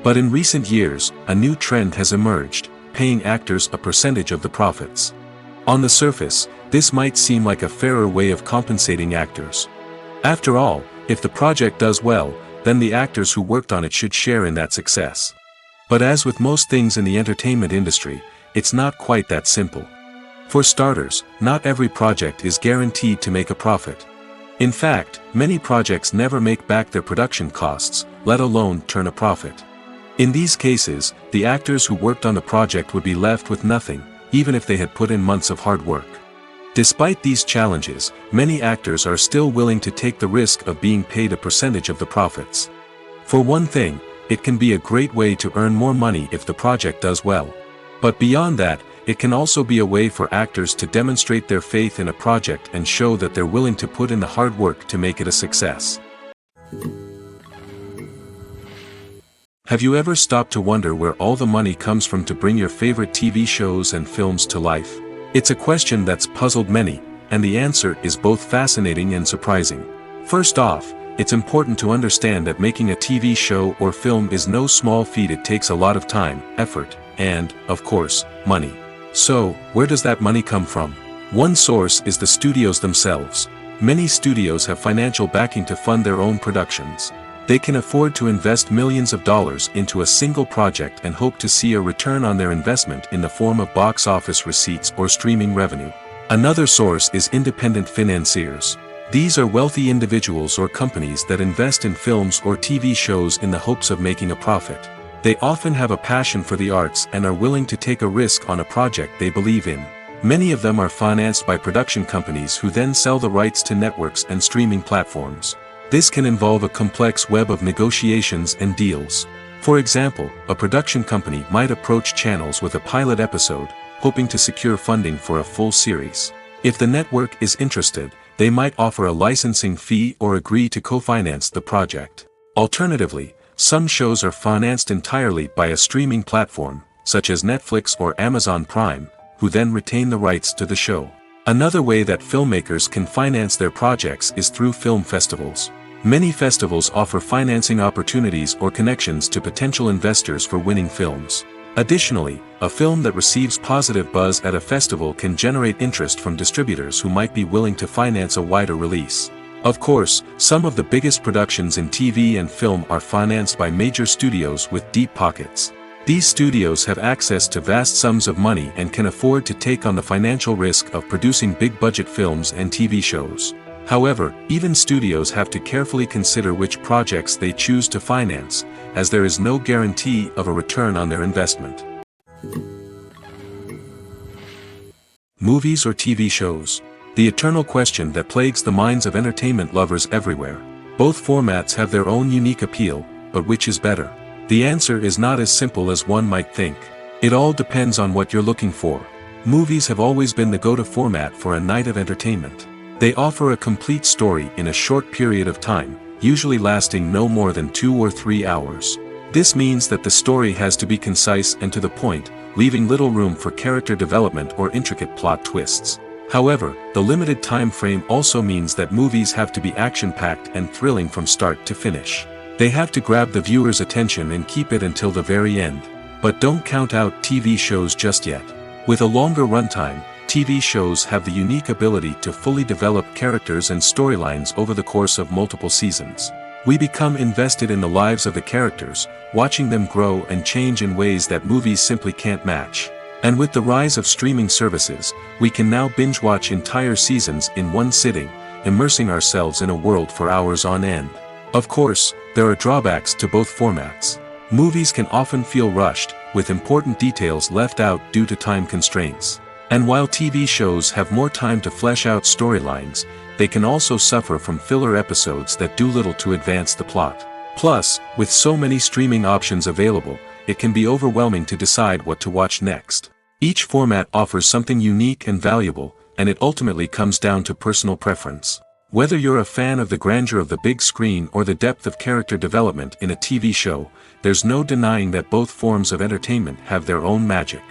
But in recent years, a new trend has emerged, paying actors a percentage of the profits. On the surface, this might seem like a fairer way of compensating actors. After all, if the project does well, then the actors who worked on it should share in that success. But as with most things in the entertainment industry, it's not quite that simple. For starters, not every project is guaranteed to make a profit. In fact, many projects never make back their production costs, let alone turn a profit. In these cases, the actors who worked on the project would be left with nothing, even if they had put in months of hard work. Despite these challenges, many actors are still willing to take the risk of being paid a percentage of the profits. For one thing, it can be a great way to earn more money if the project does well. But beyond that, it can also be a way for actors to demonstrate their faith in a project and show that they're willing to put in the hard work to make it a success. Have you ever stopped to wonder where all the money comes from to bring your favorite TV shows and films to life? It's a question that's puzzled many, and the answer is both fascinating and surprising. First off, it's important to understand that making a TV show or film is no small feat. It takes a lot of time, effort, and, of course, money. So, where does that money come from? One source is the studios themselves. Many studios have financial backing to fund their own productions. They can afford to invest millions of dollars into a single project and hope to see a return on their investment in the form of box office receipts or streaming revenue. Another source is independent financiers. These are wealthy individuals or companies that invest in films or TV shows in the hopes of making a profit. They often have a passion for the arts and are willing to take a risk on a project they believe in. Many of them are financed by production companies who then sell the rights to networks and streaming platforms. This can involve a complex web of negotiations and deals. For example, a production company might approach channels with a pilot episode, hoping to secure funding for a full series. If the network is interested, they might offer a licensing fee or agree to co-finance the project. Alternatively, some shows are financed entirely by a streaming platform, such as Netflix or Amazon Prime, who then retain the rights to the show. Another way that filmmakers can finance their projects is through film festivals. Many festivals offer financing opportunities or connections to potential investors for winning films. Additionally, a film that receives positive buzz at a festival can generate interest from distributors who might be willing to finance a wider release. Of course, some of the biggest productions in TV and film are financed by major studios with deep pockets. These studios have access to vast sums of money and can afford to take on the financial risk of producing big-budget films and TV shows. However, even studios have to carefully consider which projects they choose to finance, as there is no guarantee of a return on their investment. Movies or TV shows? The eternal question that plagues the minds of entertainment lovers everywhere. Both formats have their own unique appeal, but which is better? The answer is not as simple as one might think. It all depends on what you're looking for. Movies have always been the go-to format for a night of entertainment. They offer a complete story in a short period of time, usually lasting no more than 2 or 3 hours. This means that the story has to be concise and to the point, leaving little room for character development or intricate plot twists. However, the limited time frame also means that movies have to be action-packed and thrilling from start to finish. They have to grab the viewer's attention and keep it until the very end. But don't count out TV shows just yet. With a longer runtime, TV shows have the unique ability to fully develop characters and storylines over the course of multiple seasons. We become invested in the lives of the characters, watching them grow and change in ways that movies simply can't match. And with the rise of streaming services, we can now binge-watch entire seasons in one sitting, immersing ourselves in a world for hours on end. Of course, there are drawbacks to both formats. Movies can often feel rushed, with important details left out due to time constraints. And while TV shows have more time to flesh out storylines, they can also suffer from filler episodes that do little to advance the plot. Plus, with so many streaming options available, it can be overwhelming to decide what to watch next. Each format offers something unique and valuable, and it ultimately comes down to personal preference. Whether you're a fan of the grandeur of the big screen or the depth of character development in a TV show, there's no denying that both forms of entertainment have their own magic.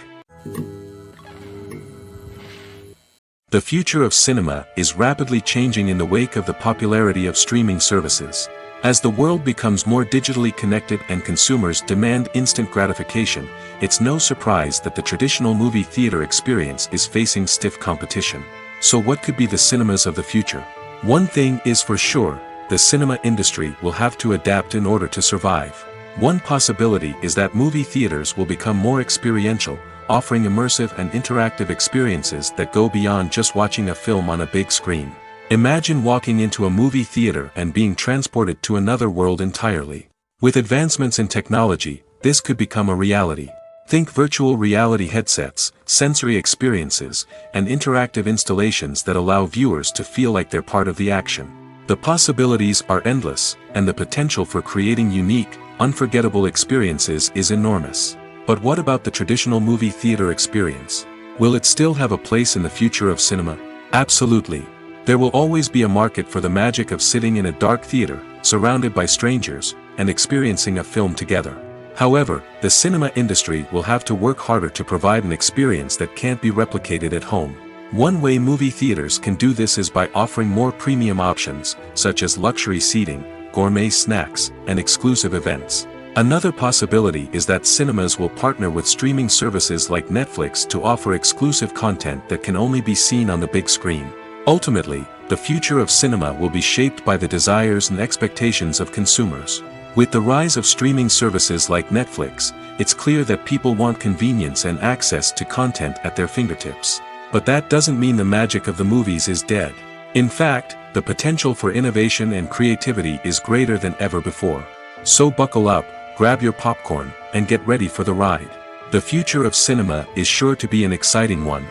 The future of cinema is rapidly changing in the wake of the popularity of streaming services. As the world becomes more digitally connected and consumers demand instant gratification, it's no surprise that the traditional movie theater experience is facing stiff competition. So what could be the cinemas of the future? One thing is for sure, the cinema industry will have to adapt in order to survive. One possibility is that movie theaters will become more experiential, offering immersive and interactive experiences that go beyond just watching a film on a big screen. Imagine walking into a movie theater and being transported to another world entirely. With advancements in technology, this could become a reality. Think virtual reality headsets, sensory experiences, and interactive installations that allow viewers to feel like they're part of the action. The possibilities are endless, and the potential for creating unique, unforgettable experiences is enormous. But what about the traditional movie theater experience? Will it still have a place in the future of cinema? Absolutely. There will always be a market for the magic of sitting in a dark theater, surrounded by strangers, and experiencing a film together. However, the cinema industry will have to work harder to provide an experience that can't be replicated at home. One way movie theaters can do this is by offering more premium options, such as luxury seating, gourmet snacks, and exclusive events. Another possibility is that cinemas will partner with streaming services like Netflix to offer exclusive content that can only be seen on the big screen. Ultimately, the future of cinema will be shaped by the desires and expectations of consumers. With the rise of streaming services like Netflix, it's clear that people want convenience and access to content at their fingertips. But that doesn't mean the magic of the movies is dead. In fact, the potential for innovation and creativity is greater than ever before. So buckle up, grab your popcorn, and get ready for the ride. The future of cinema is sure to be an exciting one.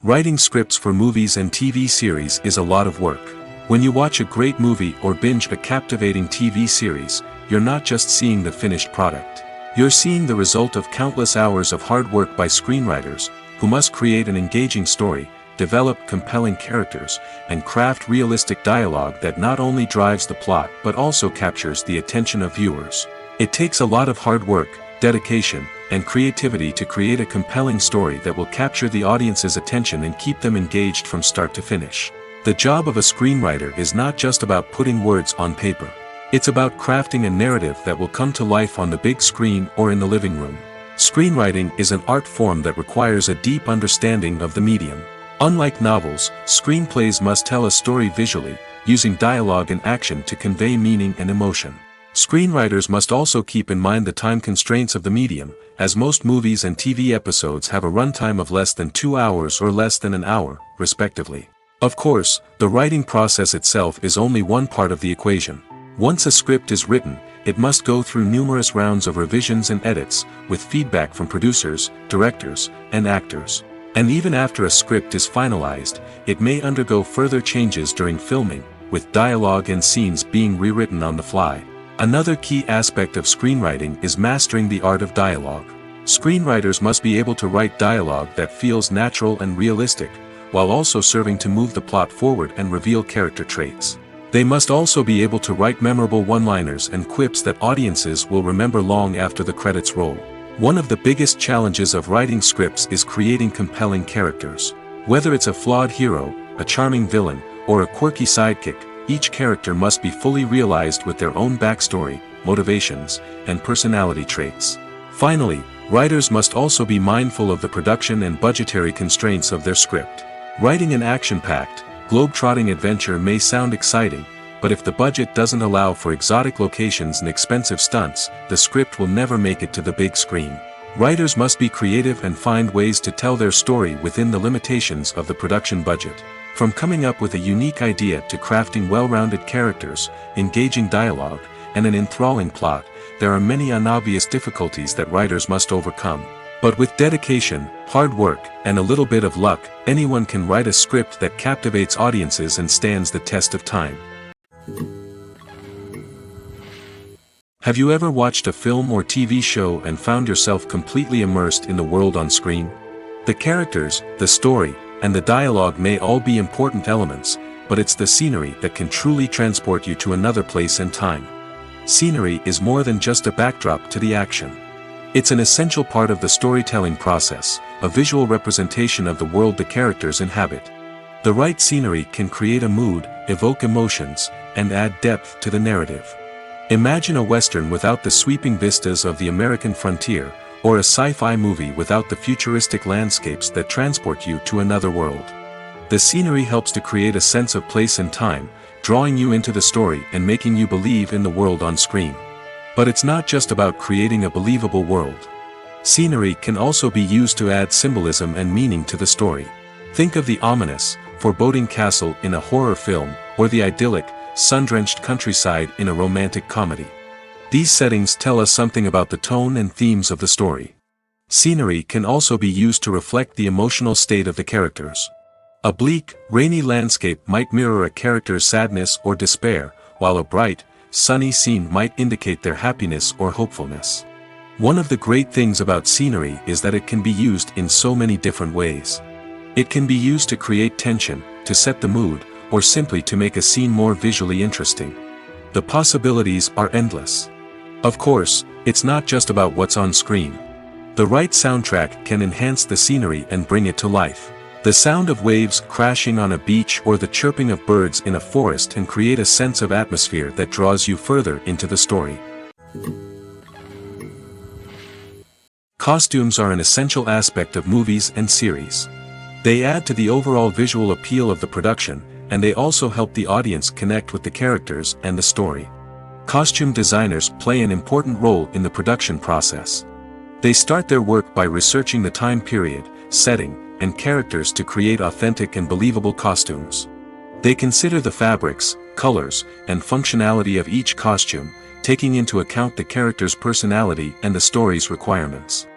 Writing scripts for movies and TV series is a lot of work. When you watch a great movie or binge a captivating TV series, you're not just seeing the finished product. You're seeing the result of countless hours of hard work by screenwriters, who must create an engaging story, develop compelling characters, and craft realistic dialogue that not only drives the plot but also captures the attention of viewers. It takes a lot of hard work, dedication, and creativity to create a compelling story that will capture the audience's attention and keep them engaged from start to finish. The job of a screenwriter is not just about putting words on paper. It's about crafting a narrative that will come to life on the big screen or in the living room. Screenwriting is an art form that requires a deep understanding of the medium. Unlike novels, screenplays must tell a story visually, using dialogue and action to convey meaning and emotion. Screenwriters must also keep in mind the time constraints of the medium, as most movies and TV episodes have a runtime of less than 2 hours or less than an hour, respectively. Of course, the writing process itself is only one part of the equation. Once a script is written, it must go through numerous rounds of revisions and edits, with feedback from producers, directors, and actors. And even after a script is finalized, it may undergo further changes during filming, with dialogue and scenes being rewritten on the fly. Another key aspect of screenwriting is mastering the art of dialogue. Screenwriters must be able to write dialogue that feels natural and realistic, while also serving to move the plot forward and reveal character traits. They must also be able to write memorable one-liners and quips that audiences will remember long after the credits roll. One of the biggest challenges of writing scripts is creating compelling characters. Whether it's a flawed hero, a charming villain, or a quirky sidekick, each character must be fully realized with their own backstory, motivations, and personality traits. Finally, writers must also be mindful of the production and budgetary constraints of their script. Writing an action-packed, globe-trotting adventure may sound exciting, but if the budget doesn't allow for exotic locations and expensive stunts, the script will never make it to the big screen. Writers must be creative and find ways to tell their story within the limitations of the production budget. From coming up with a unique idea to crafting well-rounded characters, engaging dialogue, and an enthralling plot, there are many unobvious difficulties that writers must overcome. But with dedication, hard work, and a little bit of luck, anyone can write a script that captivates audiences and stands the test of time. Have you ever watched a film or TV show and found yourself completely immersed in the world on screen? The characters, the story, and the dialogue may all be important elements, but it's the scenery that can truly transport you to another place and time. Scenery is more than just a backdrop to the action. It's an essential part of the storytelling process, a visual representation of the world the characters inhabit. The right scenery can create a mood, evoke emotions, and add depth to the narrative. Imagine a Western without the sweeping vistas of the American frontier, or a sci-fi movie without the futuristic landscapes that transport you to another world. The scenery helps to create a sense of place and time, drawing you into the story and making you believe in the world on screen. But it's not just about creating a believable world. Scenery can also be used to add symbolism and meaning to the story. Think of the ominous, foreboding castle in a horror film, or the idyllic, sun-drenched countryside in a romantic comedy. These settings tell us something about the tone and themes of the story. Scenery can also be used to reflect the emotional state of the characters. A bleak, rainy landscape might mirror a character's sadness or despair, while a bright, sunny scene might indicate their happiness or hopefulness. One of the great things about scenery is that it can be used in so many different ways. It can be used to create tension, to set the mood, or simply to make a scene more visually interesting. The possibilities are endless. Of course, it's not just about what's on screen. The right soundtrack can enhance the scenery and bring it to life. The sound of waves crashing on a beach or the chirping of birds in a forest can create a sense of atmosphere that draws you further into the story. Costumes are an essential aspect of movies and series. They add to the overall visual appeal of the production, and they also help the audience connect with the characters and the story. Costume designers play an important role in the production process. They start their work by researching the time period, setting, and characters to create authentic and believable costumes. They consider the fabrics, colors, and functionality of each costume, taking into account the character's personality and the story's requirements.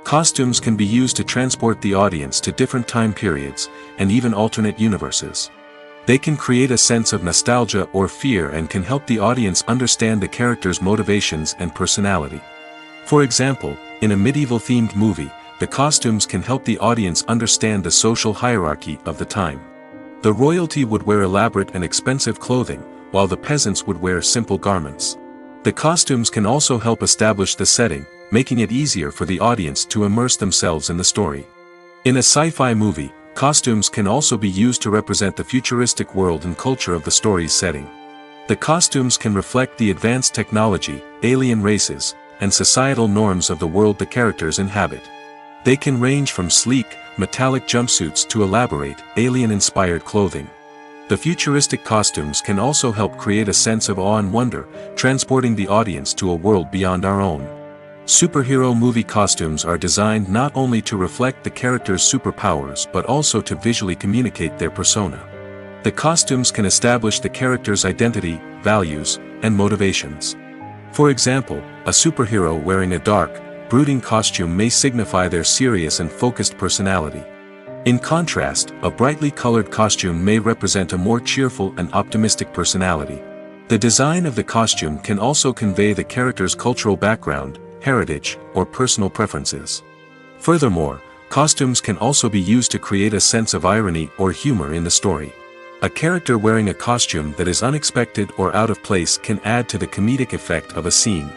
Costumes can be used to transport the audience to different time periods, and even alternate universes. They can create a sense of nostalgia or fear and can help the audience understand the character's motivations and personality. For example, in a medieval-themed movie, the costumes can help the audience understand the social hierarchy of the time. The royalty would wear elaborate and expensive clothing, while the peasants would wear simple garments. The costumes can also help establish the setting, making it easier for the audience to immerse themselves in the story. In a sci-fi movie, Costumes can also be used to represent the futuristic world and culture of the story's setting. The costumes can reflect the advanced technology, alien races, and societal norms of the world the characters inhabit. They can range from sleek, metallic jumpsuits to elaborate, alien-inspired clothing. The futuristic costumes can also help create a sense of awe and wonder, transporting the audience to a world beyond our own. Superhero movie costumes are designed not only to reflect the character's superpowers but also to visually communicate their persona. The costumes can establish the character's identity, values, and motivations. For example, a superhero wearing a dark, brooding costume may signify their serious and focused personality. In contrast, a brightly colored costume may represent a more cheerful and optimistic personality. The design of the costume can also convey the character's cultural background, heritage, or personal preferences. Furthermore, costumes can also be used to create a sense of irony or humor in the story. A character wearing a costume that is unexpected or out of place can add to the comedic effect of a scene.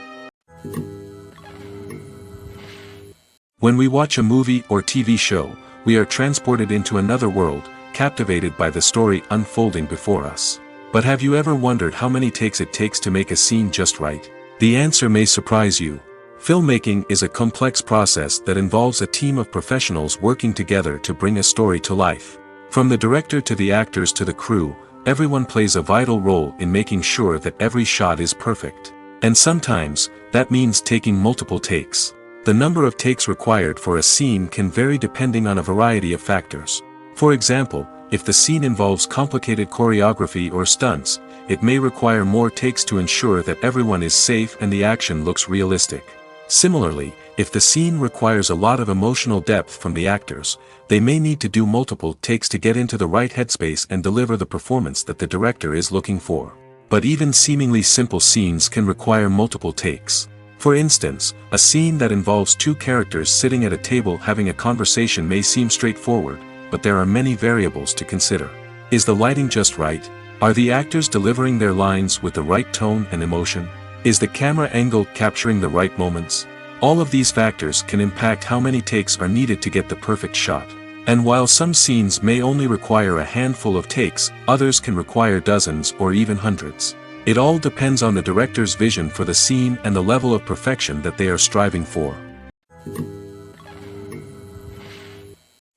When we watch a movie or TV show, we are transported into another world, captivated by the story unfolding before us. But have you ever wondered how many takes it takes to make a scene just right? The answer may surprise you. Filmmaking is a complex process that involves a team of professionals working together to bring a story to life. From the director to the actors to the crew, everyone plays a vital role in making sure that every shot is perfect. And sometimes, that means taking multiple takes. The number of takes required for a scene can vary depending on a variety of factors. For example, if the scene involves complicated choreography or stunts, it may require more takes to ensure that everyone is safe and the action looks realistic. Similarly, if the scene requires a lot of emotional depth from the actors, they may need to do multiple takes to get into the right headspace and deliver the performance that the director is looking for. But even seemingly simple scenes can require multiple takes. For instance, a scene that involves two characters sitting at a table having a conversation may seem straightforward, but there are many variables to consider. Is the lighting just right? Are the actors delivering their lines with the right tone and emotion? Is the camera angle capturing the right moments? All of these factors can impact how many takes are needed to get the perfect shot. And while some scenes may only require a handful of takes, others can require dozens or even hundreds. It all depends on the director's vision for the scene and the level of perfection that they are striving for.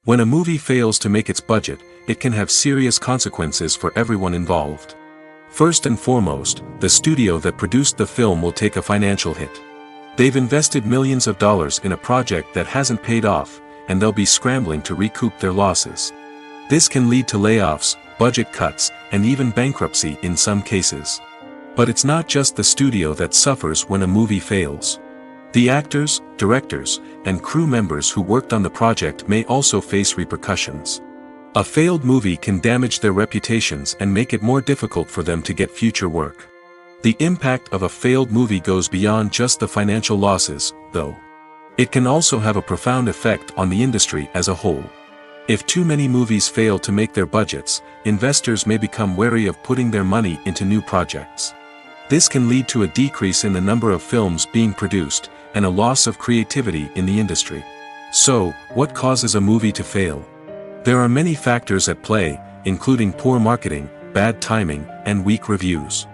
When a movie fails to make its budget, it can have serious consequences for everyone involved. First and foremost, the studio that produced the film will take a financial hit. They've invested millions of dollars in a project that hasn't paid off, and they'll be scrambling to recoup their losses. This can lead to layoffs, budget cuts, and even bankruptcy in some cases. But it's not just the studio that suffers when a movie fails. The actors, directors, and crew members who worked on the project may also face repercussions. A failed movie can damage their reputations and make it more difficult for them to get future work. The impact of a failed movie goes beyond just the financial losses, though. It can also have a profound effect on the industry as a whole. If too many movies fail to make their budgets, investors may become wary of putting their money into new projects. This can lead to a decrease in the number of films being produced, and a loss of creativity in the industry. So, what causes a movie to fail? There are many factors at play, including poor marketing, bad timing, and weak reviews.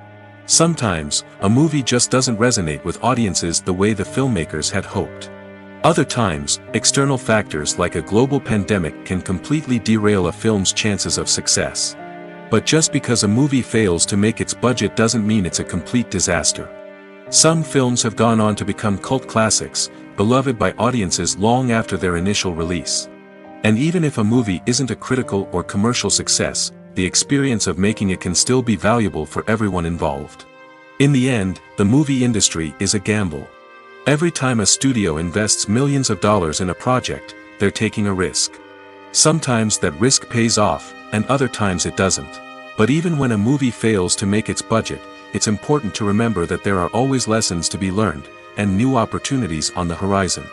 Sometimes, a movie just doesn't resonate with audiences the way the filmmakers had hoped. Other times, external factors like a global pandemic can completely derail a film's chances of success. But just because a movie fails to make its budget doesn't mean it's a complete disaster. Some films have gone on to become cult classics, beloved by audiences long after their initial release. And even if a movie isn't a critical or commercial success, the experience of making it can still be valuable for everyone involved. In the end, the movie industry is a gamble. Every time a studio invests millions of dollars in a project, they're taking a risk. Sometimes that risk pays off, and other times it doesn't. But even when a movie fails to make its budget, it's important to remember that there are always lessons to be learned, and new opportunities on the horizon.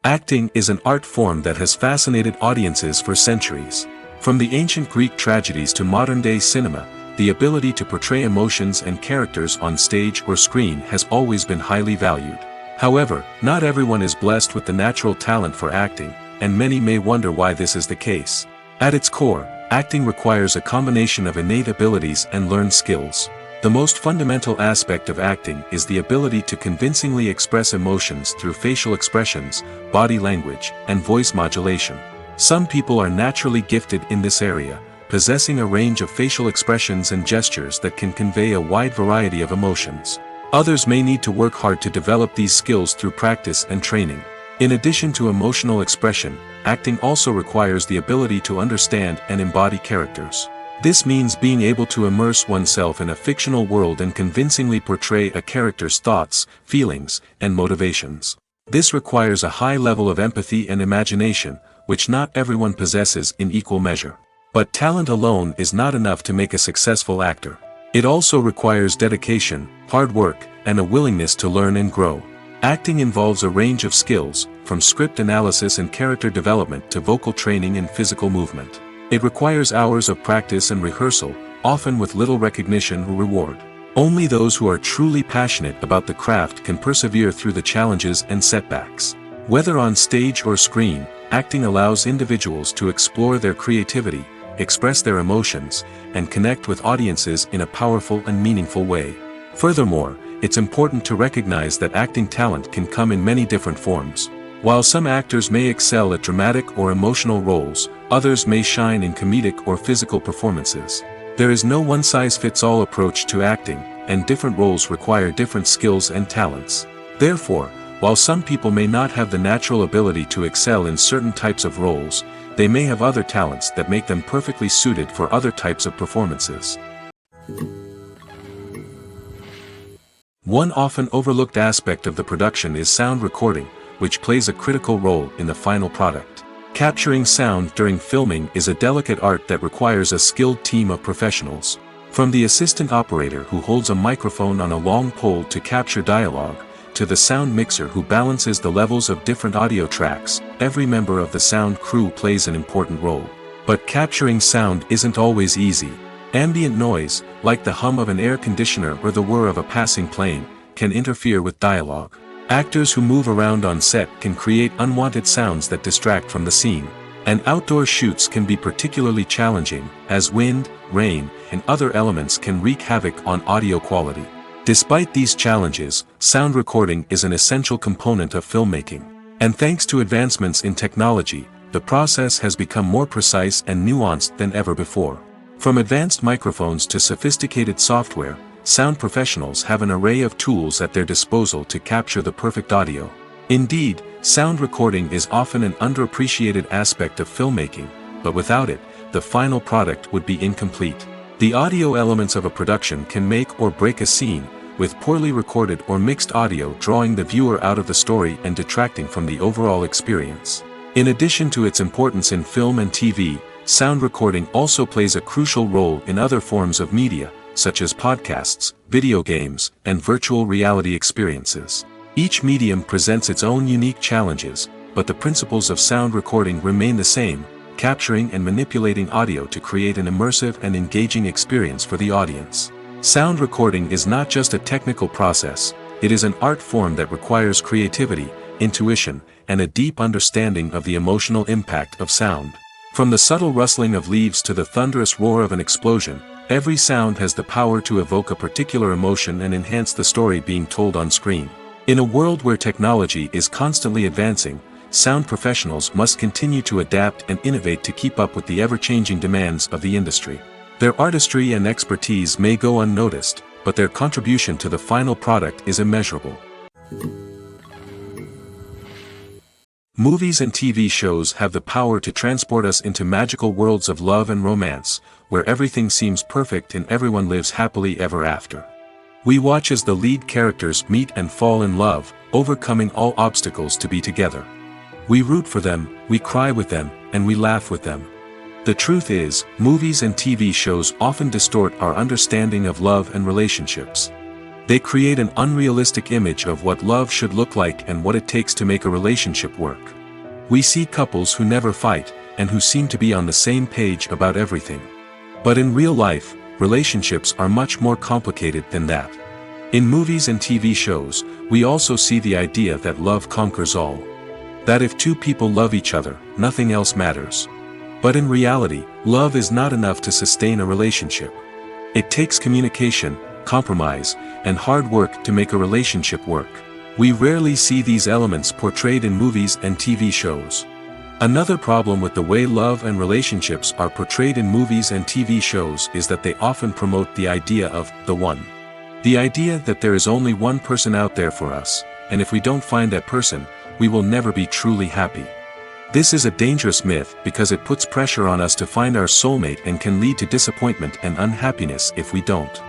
Acting is an art form that has fascinated audiences for centuries. From the ancient Greek tragedies to modern-day cinema, the ability to portray emotions and characters on stage or screen has always been highly valued. However, not everyone is blessed with the natural talent for acting, and many may wonder why this is the case. At its core, acting requires a combination of innate abilities and learned skills. The most fundamental aspect of acting is the ability to convincingly express emotions through facial expressions, body language, and voice modulation. Some people are naturally gifted in this area, possessing a range of facial expressions and gestures that can convey a wide variety of emotions. Others may need to work hard to develop these skills through practice and training. In addition to emotional expression, acting also requires the ability to understand and embody characters. This means being able to immerse oneself in a fictional world and convincingly portray a character's thoughts, feelings, and motivations. This requires a high level of empathy and imagination, which not everyone possesses in equal measure. But talent alone is not enough to make a successful actor. It also requires dedication, hard work, and a willingness to learn and grow. Acting involves a range of skills, from script analysis and character development to vocal training and physical movement. It requires hours of practice and rehearsal, often with little recognition or reward. Only those who are truly passionate about the craft can persevere through the challenges and setbacks. Whether on stage or screen, acting allows individuals to explore their creativity, express their emotions, and connect with audiences in a powerful and meaningful way. Furthermore, it's important to recognize that acting talent can come in many different forms. While some actors may excel at dramatic or emotional roles, others may shine in comedic or physical performances. There is no one-size-fits-all approach to acting, and different roles require different skills and talents. Therefore, while some people may not have the natural ability to excel in certain types of roles, they may have other talents that make them perfectly suited for other types of performances. One often overlooked aspect of the production is sound recording, which plays a critical role in the final product. Capturing sound during filming is a delicate art that requires a skilled team of professionals. From the assistant operator who holds a microphone on a long pole to capture dialogue, to the sound mixer who balances the levels of different audio tracks, every member of the sound crew plays an important role. But capturing sound isn't always easy. Ambient noise, like the hum of an air conditioner or the whir of a passing plane, can interfere with dialogue. Actors who move around on set can create unwanted sounds that distract from the scene. And outdoor shoots can be particularly challenging, as wind, rain, and other elements can wreak havoc on audio quality. Despite these challenges, sound recording is an essential component of filmmaking. And thanks to advancements in technology, the process has become more precise and nuanced than ever before. From advanced microphones to sophisticated software, sound professionals have an array of tools at their disposal to capture the perfect audio. Indeed, sound recording is often an underappreciated aspect of filmmaking, but without it, the final product would be incomplete. The audio elements of a production can make or break a scene, with poorly recorded or mixed audio drawing the viewer out of the story and detracting from the overall experience. In addition to its importance in film and TV, sound recording also plays a crucial role in other forms of media, such as podcasts, video games, and virtual reality experiences. Each medium presents its own unique challenges, but the principles of sound recording remain the same, capturing and manipulating audio to create an immersive and engaging experience for the audience. Sound recording is not just a technical process, it is an art form that requires creativity, intuition, and a deep understanding of the emotional impact of sound. From the subtle rustling of leaves to the thunderous roar of an explosion, every sound has the power to evoke a particular emotion and enhance the story being told on screen. In a world where technology is constantly advancing, sound professionals must continue to adapt and innovate to keep up with the ever-changing demands of the industry. Their artistry and expertise may go unnoticed, but their contribution to the final product is immeasurable. Movies and TV shows have the power to transport us into magical worlds of love and romance, where everything seems perfect and everyone lives happily ever after. We watch as the lead characters meet and fall in love, overcoming all obstacles to be together. We root for them, we cry with them, and we laugh with them. The truth is, movies and TV shows often distort our understanding of love and relationships. They create an unrealistic image of what love should look like and what it takes to make a relationship work. We see couples who never fight, and who seem to be on the same page about everything. But in real life, relationships are much more complicated than that. In movies and TV shows, we also see the idea that love conquers all. That if two people love each other, nothing else matters. But in reality, love is not enough to sustain a relationship. It takes communication, compromise, and hard work to make a relationship work. We rarely see these elements portrayed in movies and TV shows. Another problem with the way love and relationships are portrayed in movies and TV shows is that they often promote the idea of the one. The idea that there is only one person out there for us, and if we don't find that person, we will never be truly happy. This is a dangerous myth because it puts pressure on us to find our soulmate and can lead to disappointment and unhappiness if we don't.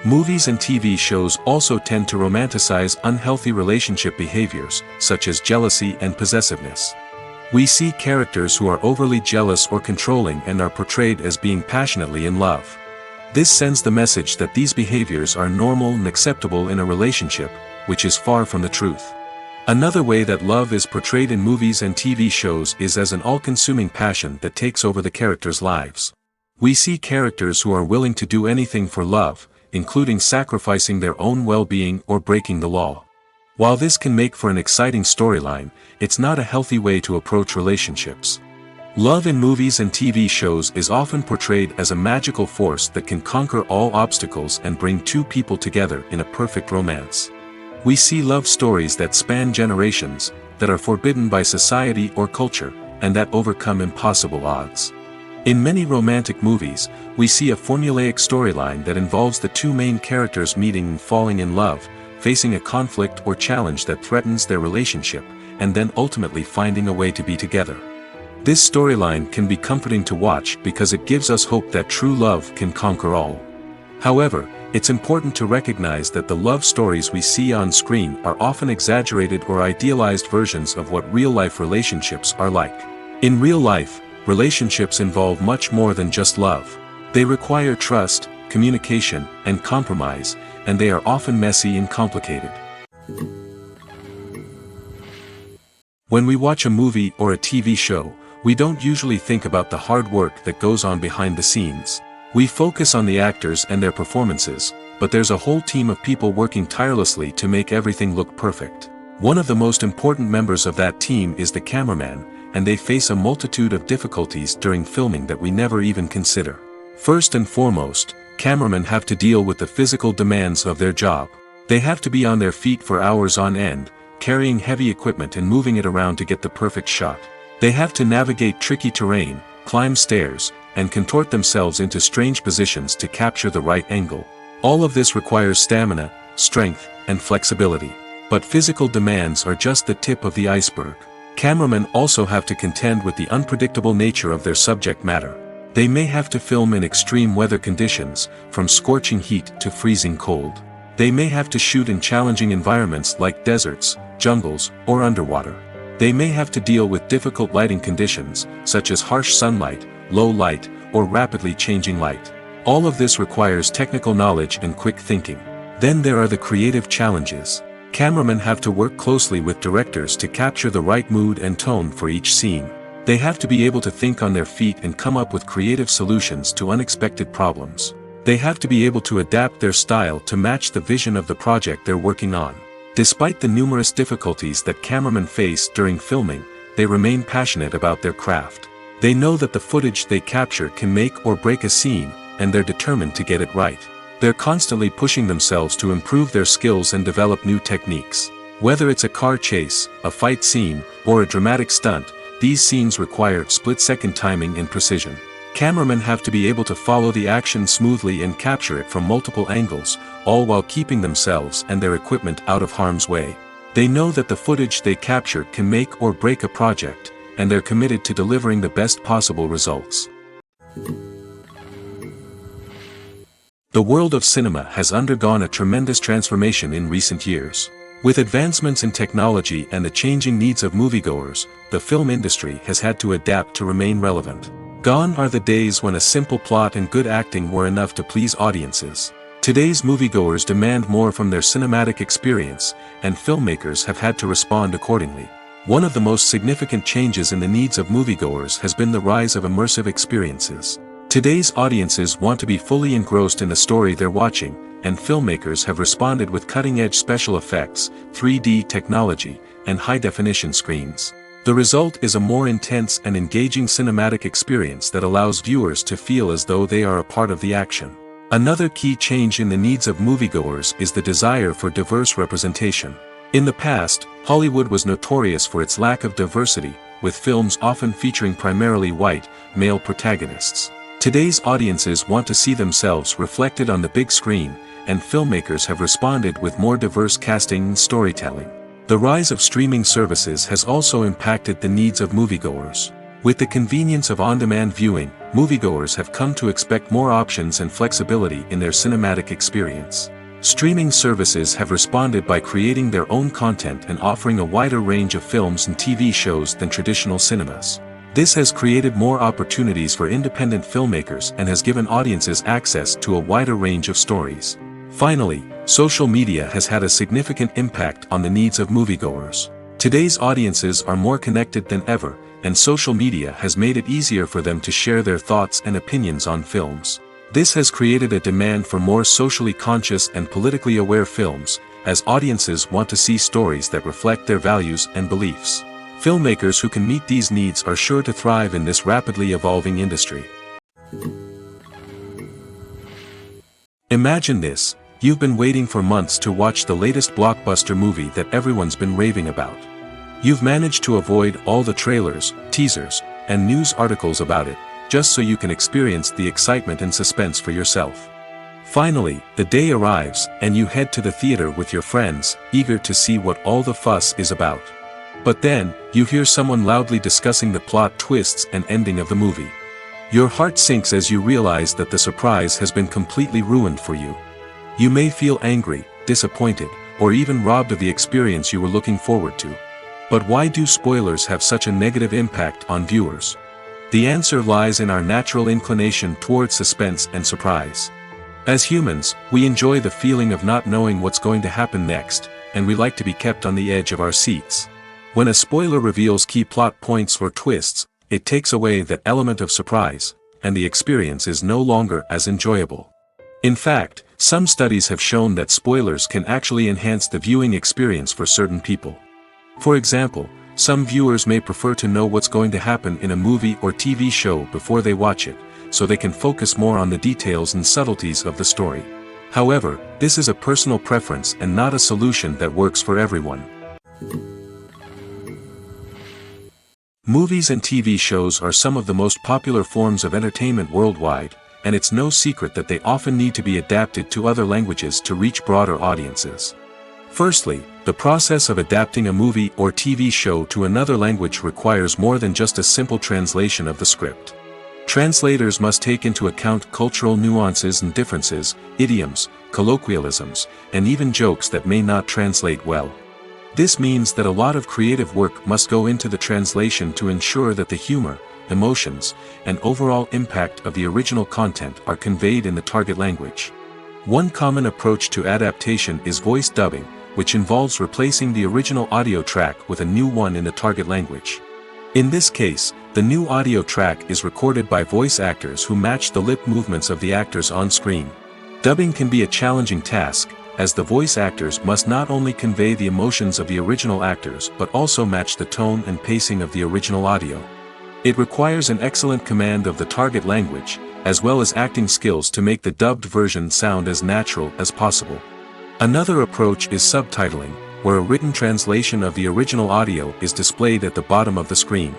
Movies and TV shows also tend to romanticize unhealthy relationship behaviors, such as jealousy and possessiveness. We see characters who are overly jealous or controlling and are portrayed as being passionately in love. This sends the message that these behaviors are normal and acceptable in a relationship, which is far from the truth. Another way that love is portrayed in movies and TV shows is as an all-consuming passion that takes over the characters' lives. We see characters who are willing to do anything for love, including sacrificing their own well-being or breaking the law. While this can make for an exciting storyline, it's not a healthy way to approach relationships. Love in movies and TV shows is often portrayed as a magical force that can conquer all obstacles and bring two people together in a perfect romance. We see love stories that span generations, that are forbidden by society or culture, and that overcome impossible odds. In many romantic movies, we see a formulaic storyline that involves the two main characters meeting and falling in love, facing a conflict or challenge that threatens their relationship, and then ultimately finding a way to be together. This storyline can be comforting to watch because it gives us hope that true love can conquer all. However, it's important to recognize that the love stories we see on screen are often exaggerated or idealized versions of what real-life relationships are like. In real life, relationships involve much more than just love. They require trust, communication, and compromise, and they are often messy and complicated. When we watch a movie or a TV show, we don't usually think about the hard work that goes on behind the scenes. We focus on the actors and their performances, but there's a whole team of people working tirelessly to make everything look perfect. One of the most important members of that team is the cameraman, and they face a multitude of difficulties during filming that we never even consider. First and foremost, cameramen have to deal with the physical demands of their job. They have to be on their feet for hours on end, carrying heavy equipment and moving it around to get the perfect shot. They have to navigate tricky terrain, climb stairs, and contort themselves into strange positions to capture the right angle. All of this requires stamina, strength, and flexibility. But physical demands are just the tip of the iceberg. Cameramen also have to contend with the unpredictable nature of their subject matter. They may have to film in extreme weather conditions, from scorching heat to freezing cold. They may have to shoot in challenging environments like deserts, jungles, or underwater. They may have to deal with difficult lighting conditions, such as harsh sunlight, low light, or rapidly changing light. All of this requires technical knowledge and quick thinking. Then there are the creative challenges. Cameramen have to work closely with directors to capture the right mood and tone for each scene. They have to be able to think on their feet and come up with creative solutions to unexpected problems. They have to be able to adapt their style to match the vision of the project they're working on. Despite the numerous difficulties that cameramen face during filming, they remain passionate about their craft. They know that the footage they capture can make or break a scene, and they're determined to get it right. They're constantly pushing themselves to improve their skills and develop new techniques. Whether it's a car chase, a fight scene, or a dramatic stunt, these scenes require split-second timing and precision. Cameramen have to be able to follow the action smoothly and capture it from multiple angles, all while keeping themselves and their equipment out of harm's way. They know that the footage they capture can make or break a project, and they're committed to delivering the best possible results. The world of cinema has undergone a tremendous transformation in recent years. With advancements in technology and the changing needs of moviegoers, the film industry has had to adapt to remain relevant. Gone are the days when a simple plot and good acting were enough to please audiences. Today's moviegoers demand more from their cinematic experience, and filmmakers have had to respond accordingly. One of the most significant changes in the needs of moviegoers has been the rise of immersive experiences. Today's audiences want to be fully engrossed in the story they're watching, and filmmakers have responded with cutting-edge special effects, 3D technology, and high-definition screens. The result is a more intense and engaging cinematic experience that allows viewers to feel as though they are a part of the action. Another key change in the needs of moviegoers is the desire for diverse representation. In the past, Hollywood was notorious for its lack of diversity, with films often featuring primarily white, male protagonists. Today's audiences want to see themselves reflected on the big screen, and filmmakers have responded with more diverse casting and storytelling. The rise of streaming services has also impacted the needs of moviegoers. With the convenience of on-demand viewing, moviegoers have come to expect more options and flexibility in their cinematic experience. Streaming services have responded by creating their own content and offering a wider range of films and TV shows than traditional cinemas. This has created more opportunities for independent filmmakers and has given audiences access to a wider range of stories. Finally, social media has had a significant impact on the needs of moviegoers. Today's audiences are more connected than ever, and social media has made it easier for them to share their thoughts and opinions on films. This has created a demand for more socially conscious and politically aware films, as audiences want to see stories that reflect their values and beliefs. Filmmakers who can meet these needs are sure to thrive in this rapidly evolving industry. Imagine this: you've been waiting for months to watch the latest blockbuster movie that everyone's been raving about. You've managed to avoid all the trailers, teasers, and news articles about it, just so you can experience the excitement and suspense for yourself. Finally, the day arrives, and you head to the theater with your friends, eager to see what all the fuss is about. But then, you hear someone loudly discussing the plot twists and ending of the movie. Your heart sinks as you realize that the surprise has been completely ruined for you. You may feel angry, disappointed, or even robbed of the experience you were looking forward to. But why do spoilers have such a negative impact on viewers? The answer lies in our natural inclination toward suspense and surprise. As humans, we enjoy the feeling of not knowing what's going to happen next, and we like to be kept on the edge of our seats. When a spoiler reveals key plot points or twists, it takes away that element of surprise, and the experience is no longer as enjoyable. In fact, some studies have shown that spoilers can actually enhance the viewing experience for certain people. For example, some viewers may prefer to know what's going to happen in a movie or TV show before they watch it, so they can focus more on the details and subtleties of the story. However, this is a personal preference and not a solution that works for everyone. Movies and TV shows are some of the most popular forms of entertainment worldwide, and it's no secret that they often need to be adapted to other languages to reach broader audiences. Firstly, the process of adapting a movie or TV show to another language requires more than just a simple translation of the script. Translators must take into account cultural nuances and differences, idioms, colloquialisms, and even jokes that may not translate well. This means that a lot of creative work must go into the translation to ensure that the humor, emotions, and overall impact of the original content are conveyed in the target language. One common approach to adaptation is voice dubbing, which involves replacing the original audio track with a new one in the target language. In this case, the new audio track is recorded by voice actors who match the lip movements of the actors on screen. Dubbing can be a challenging task, as the voice actors must not only convey the emotions of the original actors but also match the tone and pacing of the original audio. It requires an excellent command of the target language, as well as acting skills to make the dubbed version sound as natural as possible. Another approach is subtitling, where a written translation of the original audio is displayed at the bottom of the screen.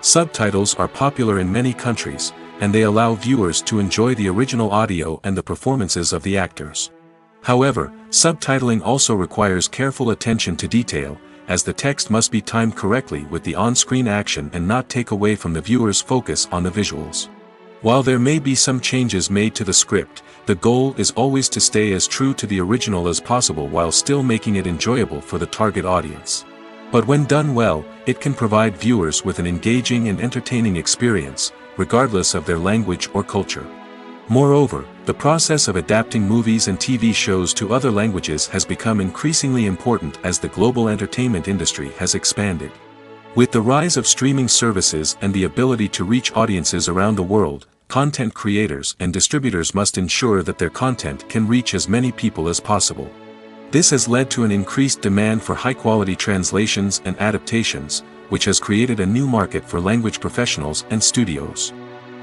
Subtitles are popular in many countries, and they allow viewers to enjoy the original audio and the performances of the actors. However, subtitling also requires careful attention to detail, as the text must be timed correctly with the on-screen action and not take away from the viewer's focus on the visuals. While there may be some changes made to the script, the goal is always to stay as true to the original as possible while still making it enjoyable for the target audience. But when done well, it can provide viewers with an engaging and entertaining experience, regardless of their language or culture. Moreover, the process of adapting movies and TV shows to other languages has become increasingly important as the global entertainment industry has expanded. With the rise of streaming services and the ability to reach audiences around the world, content creators and distributors must ensure that their content can reach as many people as possible. This has led to an increased demand for high-quality translations and adaptations, which has created a new market for language professionals and studios.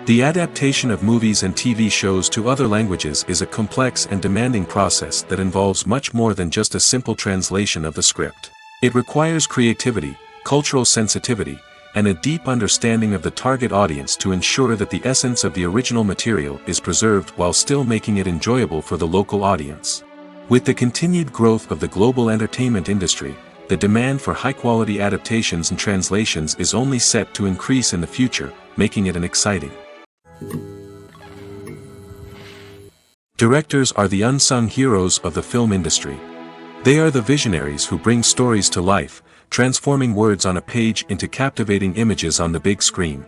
The adaptation of movies and TV shows to other languages is a complex and demanding process that involves much more than just a simple translation of the script. It requires creativity, cultural sensitivity, and a deep understanding of the target audience to ensure that the essence of the original material is preserved while still making it enjoyable for the local audience. With the continued growth of the global entertainment industry, the demand for high-quality adaptations and translations is only set to increase in the future, making it exciting. Directors are the unsung heroes of the film industry. They are the visionaries who bring stories to life, transforming words on a page into captivating images on the big screen.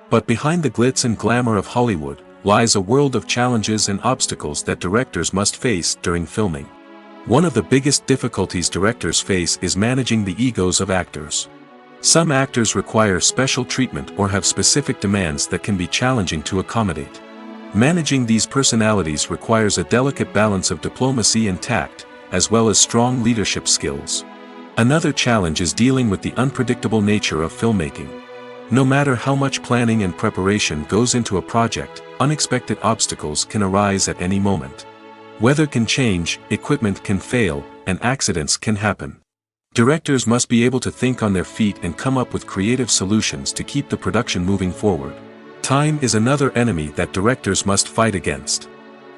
But behind the glitz and glamour of Hollywood lies a world of challenges and obstacles that directors must face during filming. One of the biggest difficulties directors face is managing the egos of actors. Some actors require special treatment or have specific demands that can be challenging to accommodate. Managing these personalities requires a delicate balance of diplomacy and tact, as well as strong leadership skills. Another challenge is dealing with the unpredictable nature of filmmaking. No matter how much planning and preparation goes into a project, unexpected obstacles can arise at any moment. Weather can change, equipment can fail, and accidents can happen. Directors must be able to think on their feet and come up with creative solutions to keep the production moving forward. Time is another enemy that directors must fight against.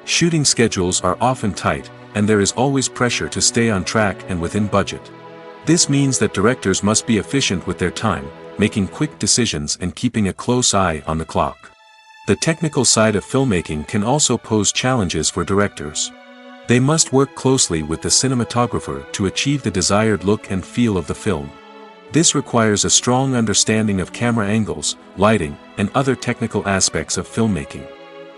Shooting schedules are often tight, and there is always pressure to stay on track and within budget. This means that directors must be efficient with their time, making quick decisions and keeping a close eye on the clock. The technical side of filmmaking can also pose challenges for directors. They must work closely with the cinematographer to achieve the desired look and feel of the film. This requires a strong understanding of camera angles, lighting, and other technical aspects of filmmaking.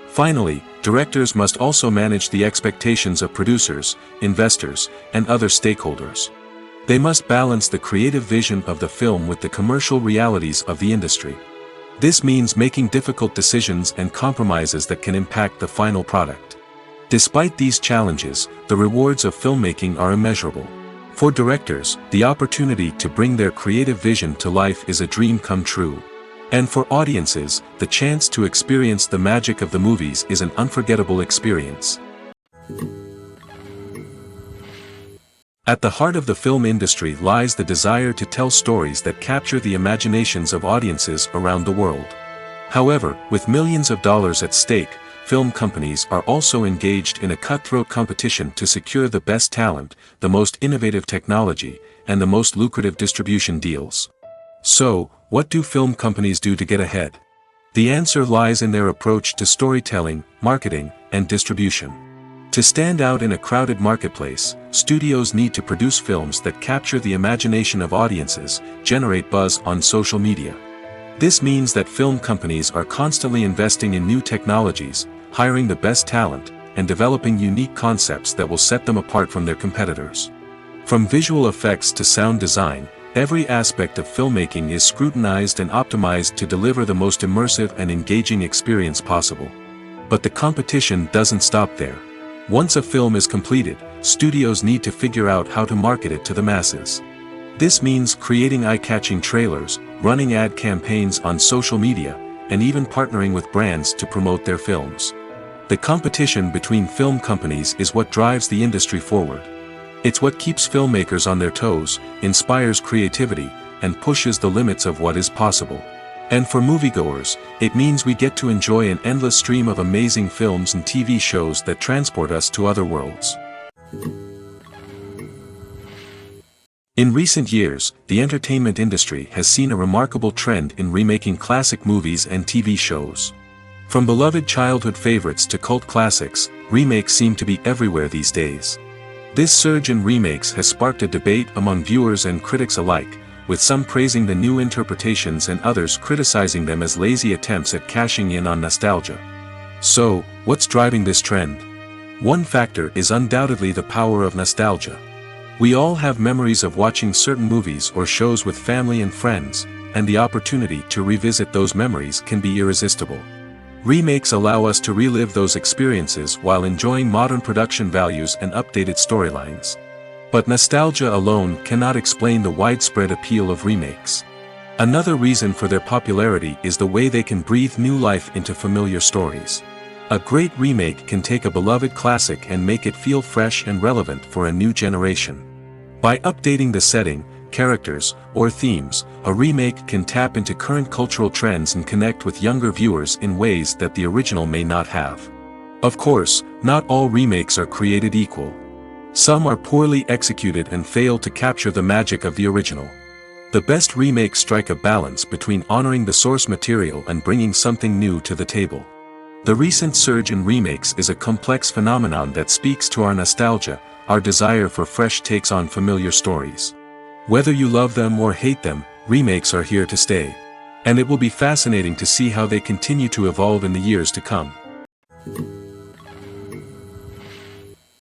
Finally, directors must also manage the expectations of producers, investors, and other stakeholders. They must balance the creative vision of the film with the commercial realities of the industry. This means making difficult decisions and compromises that can impact the final product. Despite these challenges, the rewards of filmmaking are immeasurable. For directors, the opportunity to bring their creative vision to life is a dream come true. And for audiences, the chance to experience the magic of the movies is an unforgettable experience. At the heart of the film industry lies the desire to tell stories that capture the imaginations of audiences around the world. However, with millions of dollars at stake, film companies are also engaged in a cutthroat competition to secure the best talent, the most innovative technology, and the most lucrative distribution deals. So, what do film companies do to get ahead? The answer lies in their approach to storytelling, marketing, and distribution. To stand out in a crowded marketplace, studios need to produce films that capture the imagination of audiences, generate buzz on social media. This means that film companies are constantly investing in new technologies, hiring the best talent, and developing unique concepts that will set them apart from their competitors. From visual effects to sound design, every aspect of filmmaking is scrutinized and optimized to deliver the most immersive and engaging experience possible. But the competition doesn't stop there. Once a film is completed, studios need to figure out how to market it to the masses. This means creating eye-catching trailers, running ad campaigns on social media, and even partnering with brands to promote their films. The competition between film companies is what drives the industry forward. It's what keeps filmmakers on their toes, inspires creativity, and pushes the limits of what is possible. And for moviegoers, it means we get to enjoy an endless stream of amazing films and TV shows that transport us to other worlds. In recent years, the entertainment industry has seen a remarkable trend in remaking classic movies and TV shows. From beloved childhood favorites to cult classics, remakes seem to be everywhere these days. This surge in remakes has sparked a debate among viewers and critics alike, with some praising the new interpretations and others criticizing them as lazy attempts at cashing in on nostalgia. So, what's driving this trend? One factor is undoubtedly the power of nostalgia. We all have memories of watching certain movies or shows with family and friends, and the opportunity to revisit those memories can be irresistible. Remakes allow us to relive those experiences while enjoying modern production values and updated storylines. But nostalgia alone cannot explain the widespread appeal of remakes. Another reason for their popularity is the way they can breathe new life into familiar stories. A great remake can take a beloved classic and make it feel fresh and relevant for a new generation. By updating the setting, characters, or themes, a remake can tap into current cultural trends and connect with younger viewers in ways that the original may not have. Of course, not all remakes are created equal. Some are poorly executed and fail to capture the magic of the original. The best remakes strike a balance between honoring the source material and bringing something new to the table. The recent surge in remakes is a complex phenomenon that speaks to our nostalgia, our desire for fresh takes on familiar stories. Whether you love them or hate them, remakes are here to stay. And it will be fascinating to see how they continue to evolve in the years to come.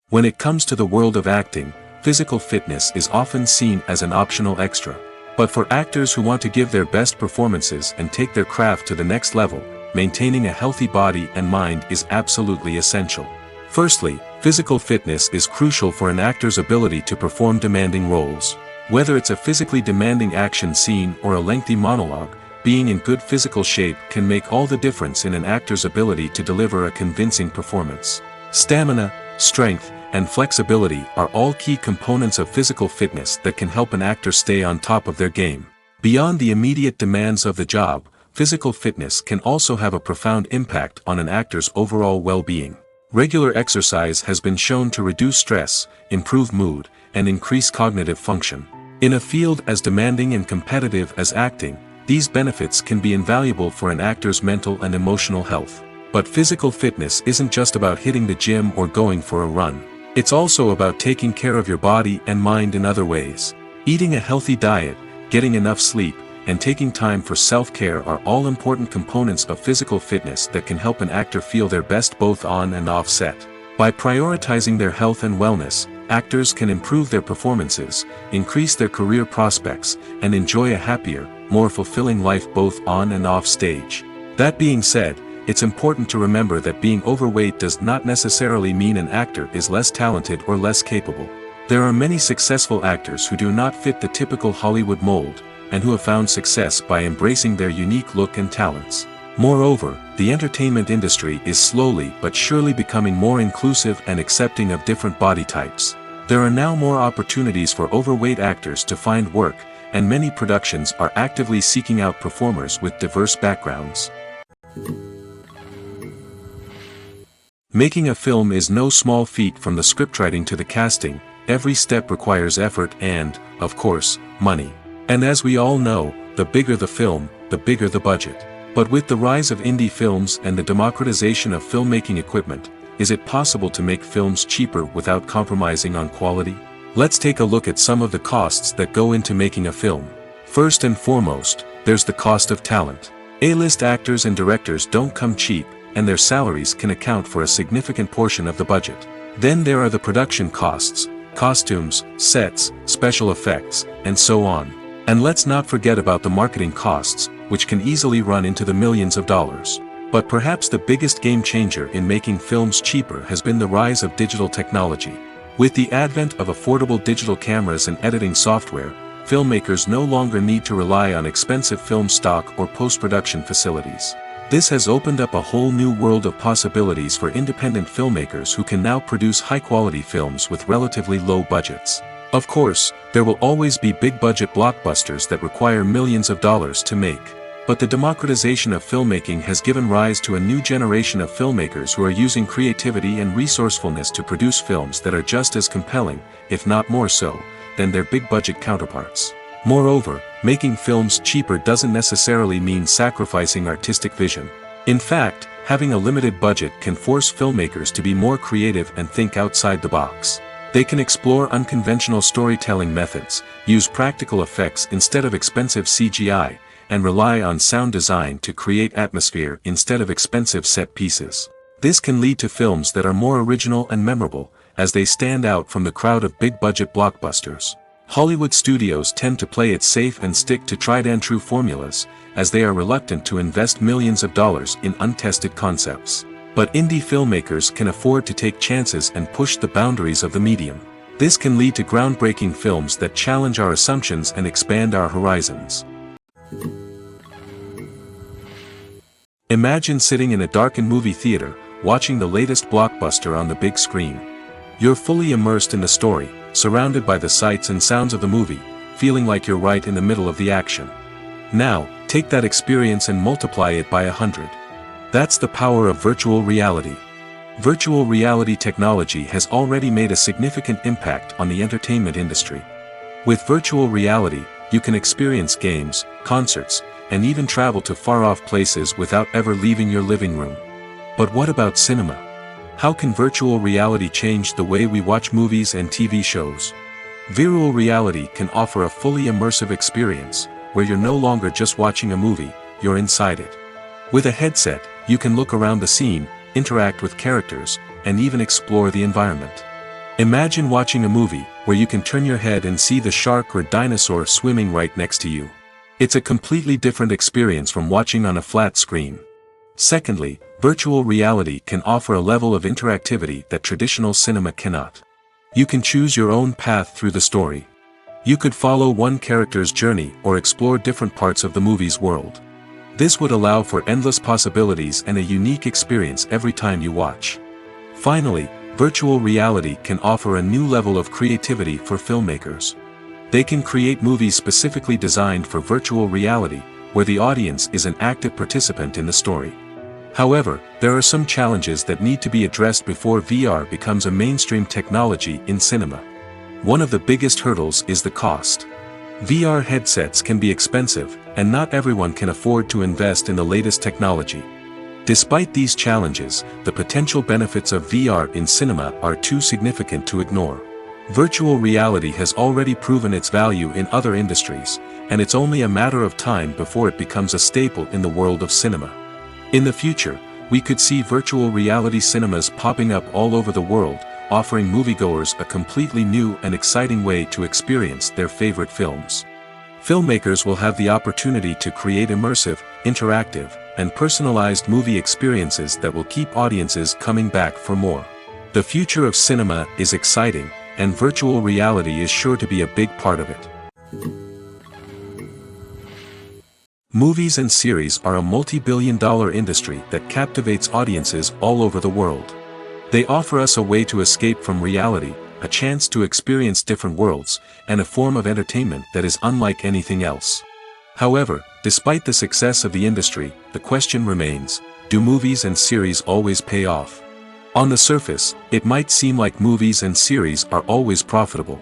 When it comes to the world of acting, physical fitness is often seen as an optional extra. But for actors who want to give their best performances and take their craft to the next level, maintaining a healthy body and mind is absolutely essential. Firstly, physical fitness is crucial for an actor's ability to perform demanding roles. Whether it's a physically demanding action scene or a lengthy monologue, being in good physical shape can make all the difference in an actor's ability to deliver a convincing performance. Stamina, strength, and flexibility are all key components of physical fitness that can help an actor stay on top of their game. Beyond the immediate demands of the job, physical fitness can also have a profound impact on an actor's overall well-being. Regular exercise has been shown to reduce stress, improve mood, and increase cognitive function. In a field as demanding and competitive as acting, these benefits can be invaluable for an actor's mental and emotional health. But physical fitness isn't just about hitting the gym or going for a run. It's also about taking care of your body and mind in other ways. Eating a healthy diet, getting enough sleep, and taking time for self-care are all important components of physical fitness that can help an actor feel their best both on and off set. By prioritizing their health and wellness, actors can improve their performances, increase their career prospects, and enjoy a happier, more fulfilling life both on and off stage. That being said, it's important to remember that being overweight does not necessarily mean an actor is less talented or less capable. There are many successful actors who do not fit the typical Hollywood mold, and who have found success by embracing their unique look and talents. Moreover, the entertainment industry is slowly but surely becoming more inclusive and accepting of different body types. There are now more opportunities for overweight actors to find work, and many productions are actively seeking out performers with diverse backgrounds. Making a film is no small feat. From the scriptwriting to the casting, every step requires effort and, of course, money. And as we all know, the bigger the film, the bigger the budget. But with the rise of indie films and the democratization of filmmaking equipment, is it possible to make films cheaper without compromising on quality? Let's take a look at some of the costs that go into making a film. First and foremost, there's the cost of talent. A-list actors and directors don't come cheap, and their salaries can account for a significant portion of the budget. Then there are the production costs, costumes, sets, special effects, and so on. And let's not forget about the marketing costs, which can easily run into the millions of dollars. But perhaps the biggest game changer in making films cheaper has been the rise of digital technology. With the advent of affordable digital cameras and editing software, filmmakers no longer need to rely on expensive film stock or post-production facilities. This has opened up a whole new world of possibilities for independent filmmakers who can now produce high-quality films with relatively low budgets. Of course, there will always be big-budget blockbusters that require millions of dollars to make. But the democratization of filmmaking has given rise to a new generation of filmmakers who are using creativity and resourcefulness to produce films that are just as compelling, if not more so, than their big-budget counterparts. Moreover, making films cheaper doesn't necessarily mean sacrificing artistic vision. In fact, having a limited budget can force filmmakers to be more creative and think outside the box. They can explore unconventional storytelling methods, use practical effects instead of expensive CGI, and rely on sound design to create atmosphere instead of expensive set pieces. This can lead to films that are more original and memorable, as they stand out from the crowd of big-budget blockbusters. Hollywood studios tend to play it safe and stick to tried-and-true formulas, as they are reluctant to invest millions of dollars in untested concepts. But indie filmmakers can afford to take chances and push the boundaries of the medium. This can lead to groundbreaking films that challenge our assumptions and expand our horizons. Imagine sitting in a darkened movie theater, watching the latest blockbuster on the big screen. You're fully immersed in the story, surrounded by the sights and sounds of the movie, feeling like you're right in the middle of the action. Now, take that experience and multiply it by 100. That's the power of virtual reality. Virtual reality technology has already made a significant impact on the entertainment industry. With virtual reality, you can experience games, concerts, and even travel to far-off places without ever leaving your living room. But what about cinema? How can virtual reality change the way we watch movies and TV shows? Virtual reality can offer a fully immersive experience, where you're no longer just watching a movie, you're inside it. With a headset, you can look around the scene, interact with characters, and even explore the environment. Imagine watching a movie where you can turn your head and see the shark or dinosaur swimming right next to you. It's a completely different experience from watching on a flat screen. Secondly, virtual reality can offer a level of interactivity that traditional cinema cannot. You can choose your own path through the story. You could follow one character's journey or explore different parts of the movie's world. This would allow for endless possibilities and a unique experience every time you watch. Finally, virtual reality can offer a new level of creativity for filmmakers. They can create movies specifically designed for virtual reality, where the audience is an active participant in the story. However, there are some challenges that need to be addressed before VR becomes a mainstream technology in cinema. One of the biggest hurdles is the cost. VR headsets can be expensive, and not everyone can afford to invest in the latest technology. Despite these challenges, the potential benefits of VR in cinema are too significant to ignore. Virtual reality has already proven its value in other industries, and it's only a matter of time before it becomes a staple in the world of cinema. In the future, we could see virtual reality cinemas popping up all over the world, offering moviegoers a completely new and exciting way to experience their favorite films. Filmmakers will have the opportunity to create immersive, interactive, and personalized movie experiences that will keep audiences coming back for more. The future of cinema is exciting, and virtual reality is sure to be a big part of it. Movies and series are a multi-billion-dollar industry that captivates audiences all over the world. They offer us a way to escape from reality, a chance to experience different worlds, and a form of entertainment that is unlike anything else. However, despite the success of the industry, the question remains, do movies and series always pay off? On the surface, it might seem like movies and series are always profitable.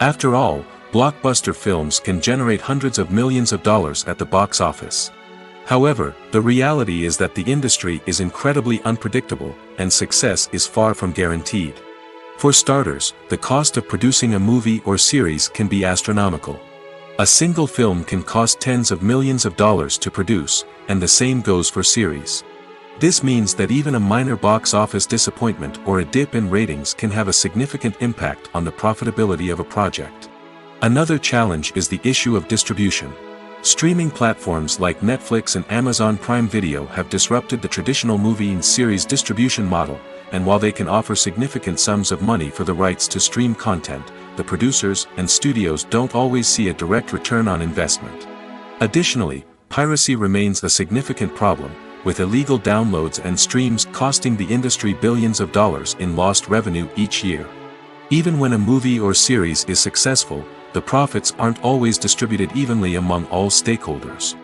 After all, blockbuster films can generate hundreds of millions of dollars at the box office. However, the reality is that the industry is incredibly unpredictable, and success is far from guaranteed. For starters, the cost of producing a movie or series can be astronomical. A single film can cost tens of millions of dollars to produce, and the same goes for series. This means that even a minor box office disappointment or a dip in ratings can have a significant impact on the profitability of a project. Another challenge is the issue of distribution. Streaming platforms like Netflix and Amazon Prime Video have disrupted the traditional movie and series distribution model, and while they can offer significant sums of money for the rights to stream content, the producers and studios don't always see a direct return on investment. Additionally, piracy remains a significant problem, with illegal downloads and streams costing the industry billions of dollars in lost revenue each year. Even when a movie or series is successful, the profits aren't always distributed evenly among all stakeholders.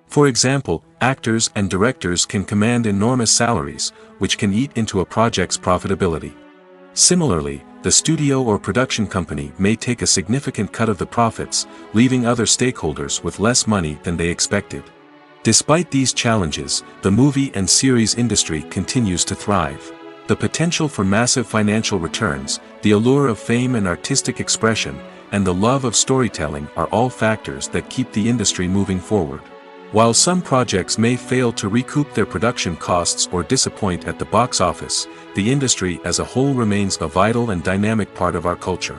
For example, actors and directors can command enormous salaries, which can eat into a project's profitability. Similarly, the studio or production company may take a significant cut of the profits, leaving other stakeholders with less money than they expected. Despite these challenges, the movie and series industry continues to thrive. The potential for massive financial returns, the allure of fame and artistic expression, and the love of storytelling are all factors that keep the industry moving forward. While some projects may fail to recoup their production costs or disappoint at the box office, the industry as a whole remains a vital and dynamic part of our culture.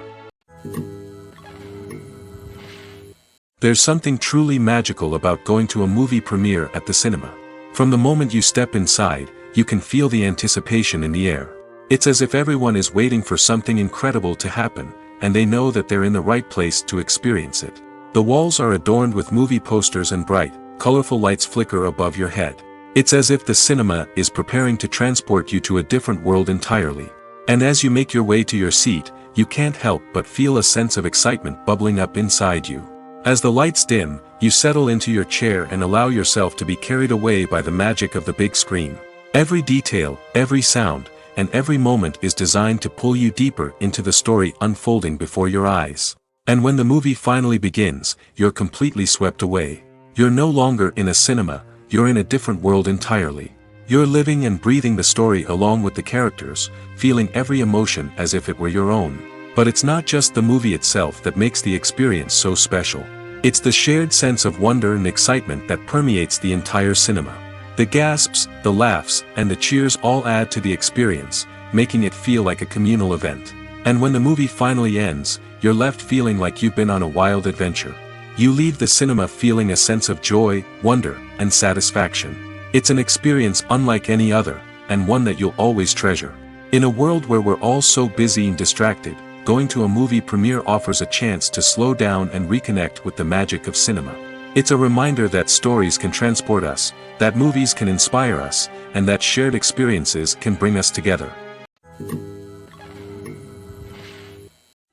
There's something truly magical about going to a movie premiere at the cinema. From the moment you step inside, you can feel the anticipation in the air. It's as if everyone is waiting for something incredible to happen, and they know that they're in the right place to experience it. The walls are adorned with movie posters and bright, colorful lights flicker above your head. It's as if the cinema is preparing to transport you to a different world entirely. And as you make your way to your seat, you can't help but feel a sense of excitement bubbling up inside you. As the lights dim, you settle into your chair and allow yourself to be carried away by the magic of the big screen. Every detail, every sound, and every moment is designed to pull you deeper into the story unfolding before your eyes. And when the movie finally begins, you're completely swept away. You're no longer in a cinema, you're in a different world entirely. You're living and breathing the story along with the characters, feeling every emotion as if it were your own. But it's not just the movie itself that makes the experience so special. It's the shared sense of wonder and excitement that permeates the entire cinema. The gasps, the laughs, and the cheers all add to the experience, making it feel like a communal event. And when the movie finally ends, you're left feeling like you've been on a wild adventure. You leave the cinema feeling a sense of joy, wonder, and satisfaction. It's an experience unlike any other, and one that you'll always treasure. In a world where we're all so busy and distracted, going to a movie premiere offers a chance to slow down and reconnect with the magic of cinema. It's a reminder that stories can transport us, that movies can inspire us, and that shared experiences can bring us together.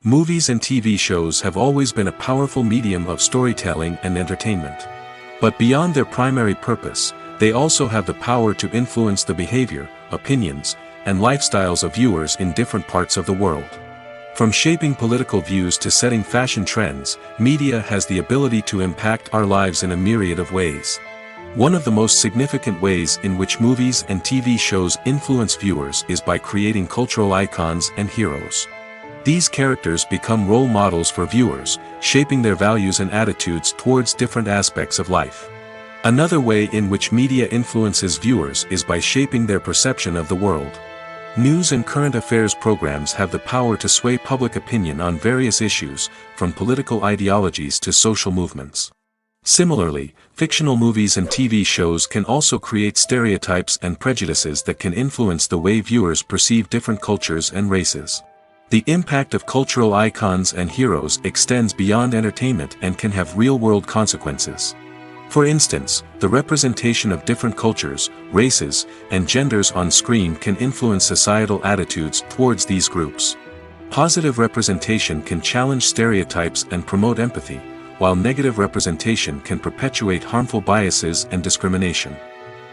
Movies and TV shows have always been a powerful medium of storytelling and entertainment. But beyond their primary purpose, they also have the power to influence the behavior, opinions, and lifestyles of viewers in different parts of the world. From shaping political views to setting fashion trends, media has the ability to impact our lives in a myriad of ways. One of the most significant ways in which movies and TV shows influence viewers is by creating cultural icons and heroes. These characters become role models for viewers, shaping their values and attitudes towards different aspects of life. Another way in which media influences viewers is by shaping their perception of the world. News and current affairs programs have the power to sway public opinion on various issues, from political ideologies to social movements. Similarly, fictional movies and TV shows can also create stereotypes and prejudices that can influence the way viewers perceive different cultures and races. The impact of cultural icons and heroes extends beyond entertainment and can have real-world consequences. For instance, the representation of different cultures, races, and genders on screen can influence societal attitudes towards these groups. Positive representation can challenge stereotypes and promote empathy, while negative representation can perpetuate harmful biases and discrimination.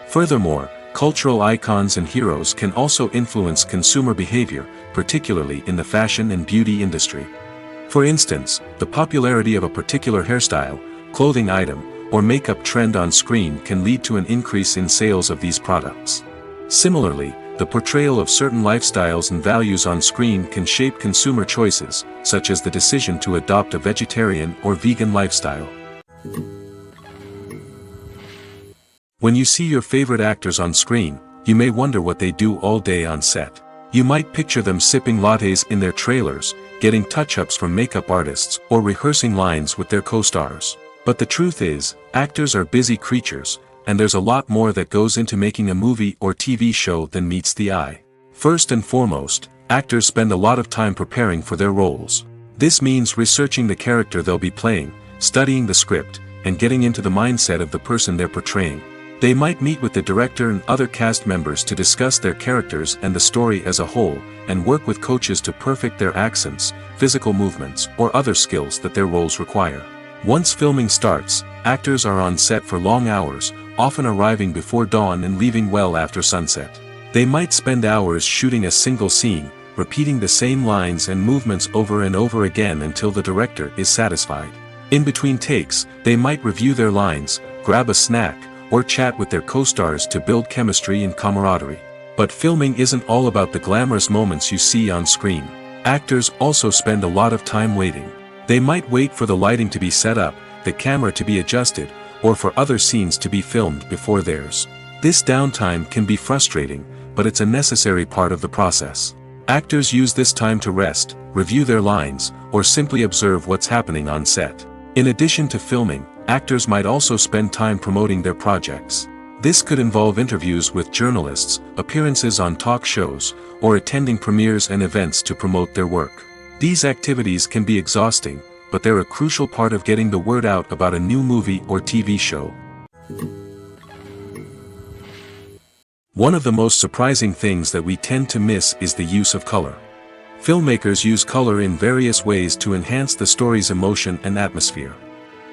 Furthermore, cultural icons and heroes can also influence consumer behavior, particularly in the fashion and beauty industry. For instance, the popularity of a particular hairstyle, clothing item, or makeup trend on screen can lead to an increase in sales of these products. Similarly, the portrayal of certain lifestyles and values on screen can shape consumer choices, such as the decision to adopt a vegetarian or vegan lifestyle. When you see your favorite actors on screen, you may wonder what they do all day on set. You might picture them sipping lattes in their trailers, getting touch-ups from makeup artists, or rehearsing lines with their co-stars. But the truth is, actors are busy creatures, and there's a lot more that goes into making a movie or TV show than meets the eye. First and foremost, actors spend a lot of time preparing for their roles. This means researching the character they'll be playing, studying the script, and getting into the mindset of the person they're portraying. They might meet with the director and other cast members to discuss their characters and the story as a whole, and work with coaches to perfect their accents, physical movements, or other skills that their roles require. Once filming starts, actors are on set for long hours, often arriving before dawn and leaving well after sunset. They might spend hours shooting a single scene, repeating the same lines and movements over and over again until the director is satisfied. In between takes, they might review their lines, grab a snack, or chat with their co-stars to build chemistry and camaraderie. But filming isn't all about the glamorous moments you see on screen. Actors also spend a lot of time waiting. They might wait for the lighting to be set up, the camera to be adjusted, or for other scenes to be filmed before theirs. This downtime can be frustrating, but it's a necessary part of the process. Actors use this time to rest, review their lines, or simply observe what's happening on set. In addition to filming, actors might also spend time promoting their projects. This could involve interviews with journalists, appearances on talk shows, or attending premieres and events to promote their work. These activities can be exhausting, but they're a crucial part of getting the word out about a new movie or TV show. One of the most surprising things that we tend to miss is the use of color. Filmmakers use color in various ways to enhance the story's emotion and atmosphere.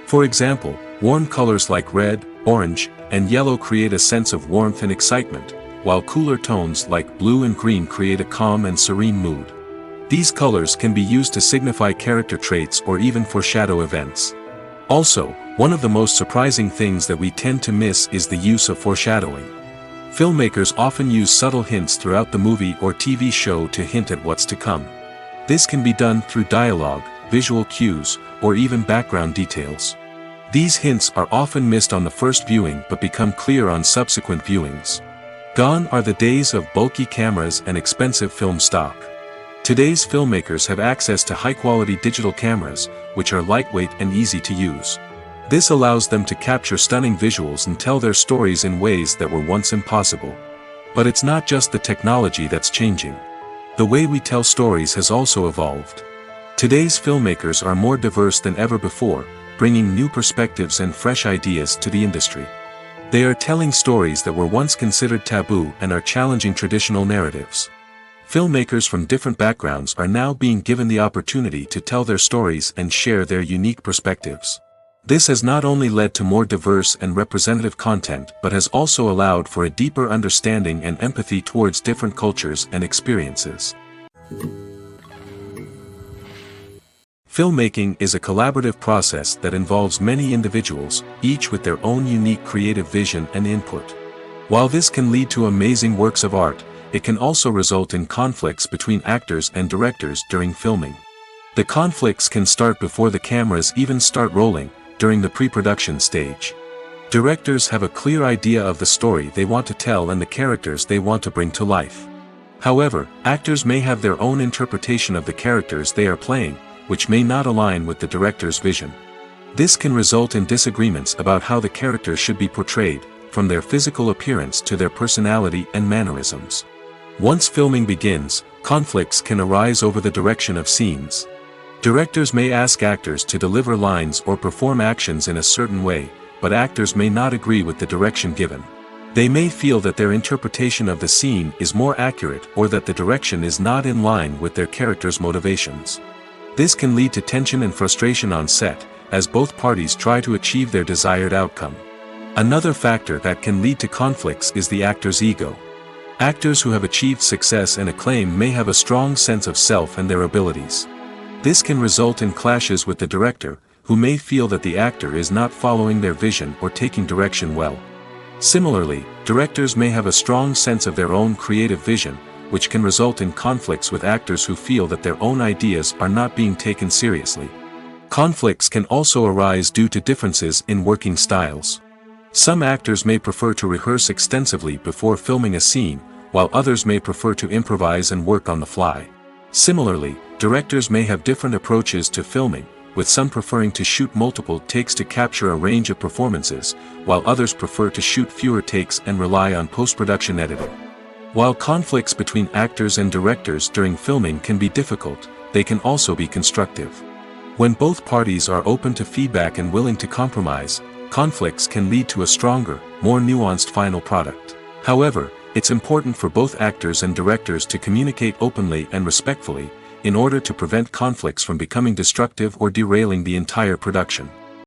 For example, warm colors like red, orange, and yellow create a sense of warmth and excitement, while cooler tones like blue and green create a calm and serene mood. These colors can be used to signify character traits or even foreshadow events. Also, one of the most surprising things that we tend to miss is the use of foreshadowing. Filmmakers often use subtle hints throughout the movie or TV show to hint at what's to come. This can be done through dialogue, visual cues, or even background details. These hints are often missed on the first viewing but become clear on subsequent viewings. Gone are the days of bulky cameras and expensive film stock. Today's filmmakers have access to high-quality digital cameras, which are lightweight and easy to use. This allows them to capture stunning visuals and tell their stories in ways that were once impossible. But it's not just the technology that's changing. The way we tell stories has also evolved. Today's filmmakers are more diverse than ever before, bringing new perspectives and fresh ideas to the industry. They are telling stories that were once considered taboo and are challenging traditional narratives. Filmmakers from different backgrounds are now being given the opportunity to tell their stories and share their unique perspectives. This has not only led to more diverse and representative content but has also allowed for a deeper understanding and empathy towards different cultures and experiences. Filmmaking is a collaborative process that involves many individuals, each with their own unique creative vision and input. While this can lead to amazing works of art, it can also result in conflicts between actors and directors during filming. The conflicts can start before the cameras even start rolling, during the pre-production stage. Directors have a clear idea of the story they want to tell and the characters they want to bring to life. However, actors may have their own interpretation of the characters they are playing, which may not align with the director's vision. This can result in disagreements about how the characters should be portrayed, from their physical appearance to their personality and mannerisms. Once filming begins, conflicts can arise over the direction of scenes. Directors may ask actors to deliver lines or perform actions in a certain way, but actors may not agree with the direction given. They may feel that their interpretation of the scene is more accurate or that the direction is not in line with their character's motivations. This can lead to tension and frustration on set, as both parties try to achieve their desired outcome. Another factor that can lead to conflicts is the actor's ego. Actors who have achieved success and acclaim may have a strong sense of self and their abilities. This can result in clashes with the director, who may feel that the actor is not following their vision or taking direction well. Similarly, directors may have a strong sense of their own creative vision, which can result in conflicts with actors who feel that their own ideas are not being taken seriously. Conflicts can also arise due to differences in working styles. Some actors may prefer to rehearse extensively before filming a scene, while others may prefer to improvise and work on the fly. Similarly, directors may have different approaches to filming, with some preferring to shoot multiple takes to capture a range of performances, while others prefer to shoot fewer takes and rely on post-production editing. While conflicts between actors and directors during filming can be difficult, they can also be constructive. When both parties are open to feedback and willing to compromise, conflicts can lead to a stronger, more nuanced final product. However, it's important for both actors and directors to communicate openly and respectfully, in order to prevent conflicts from becoming destructive or derailing the entire production.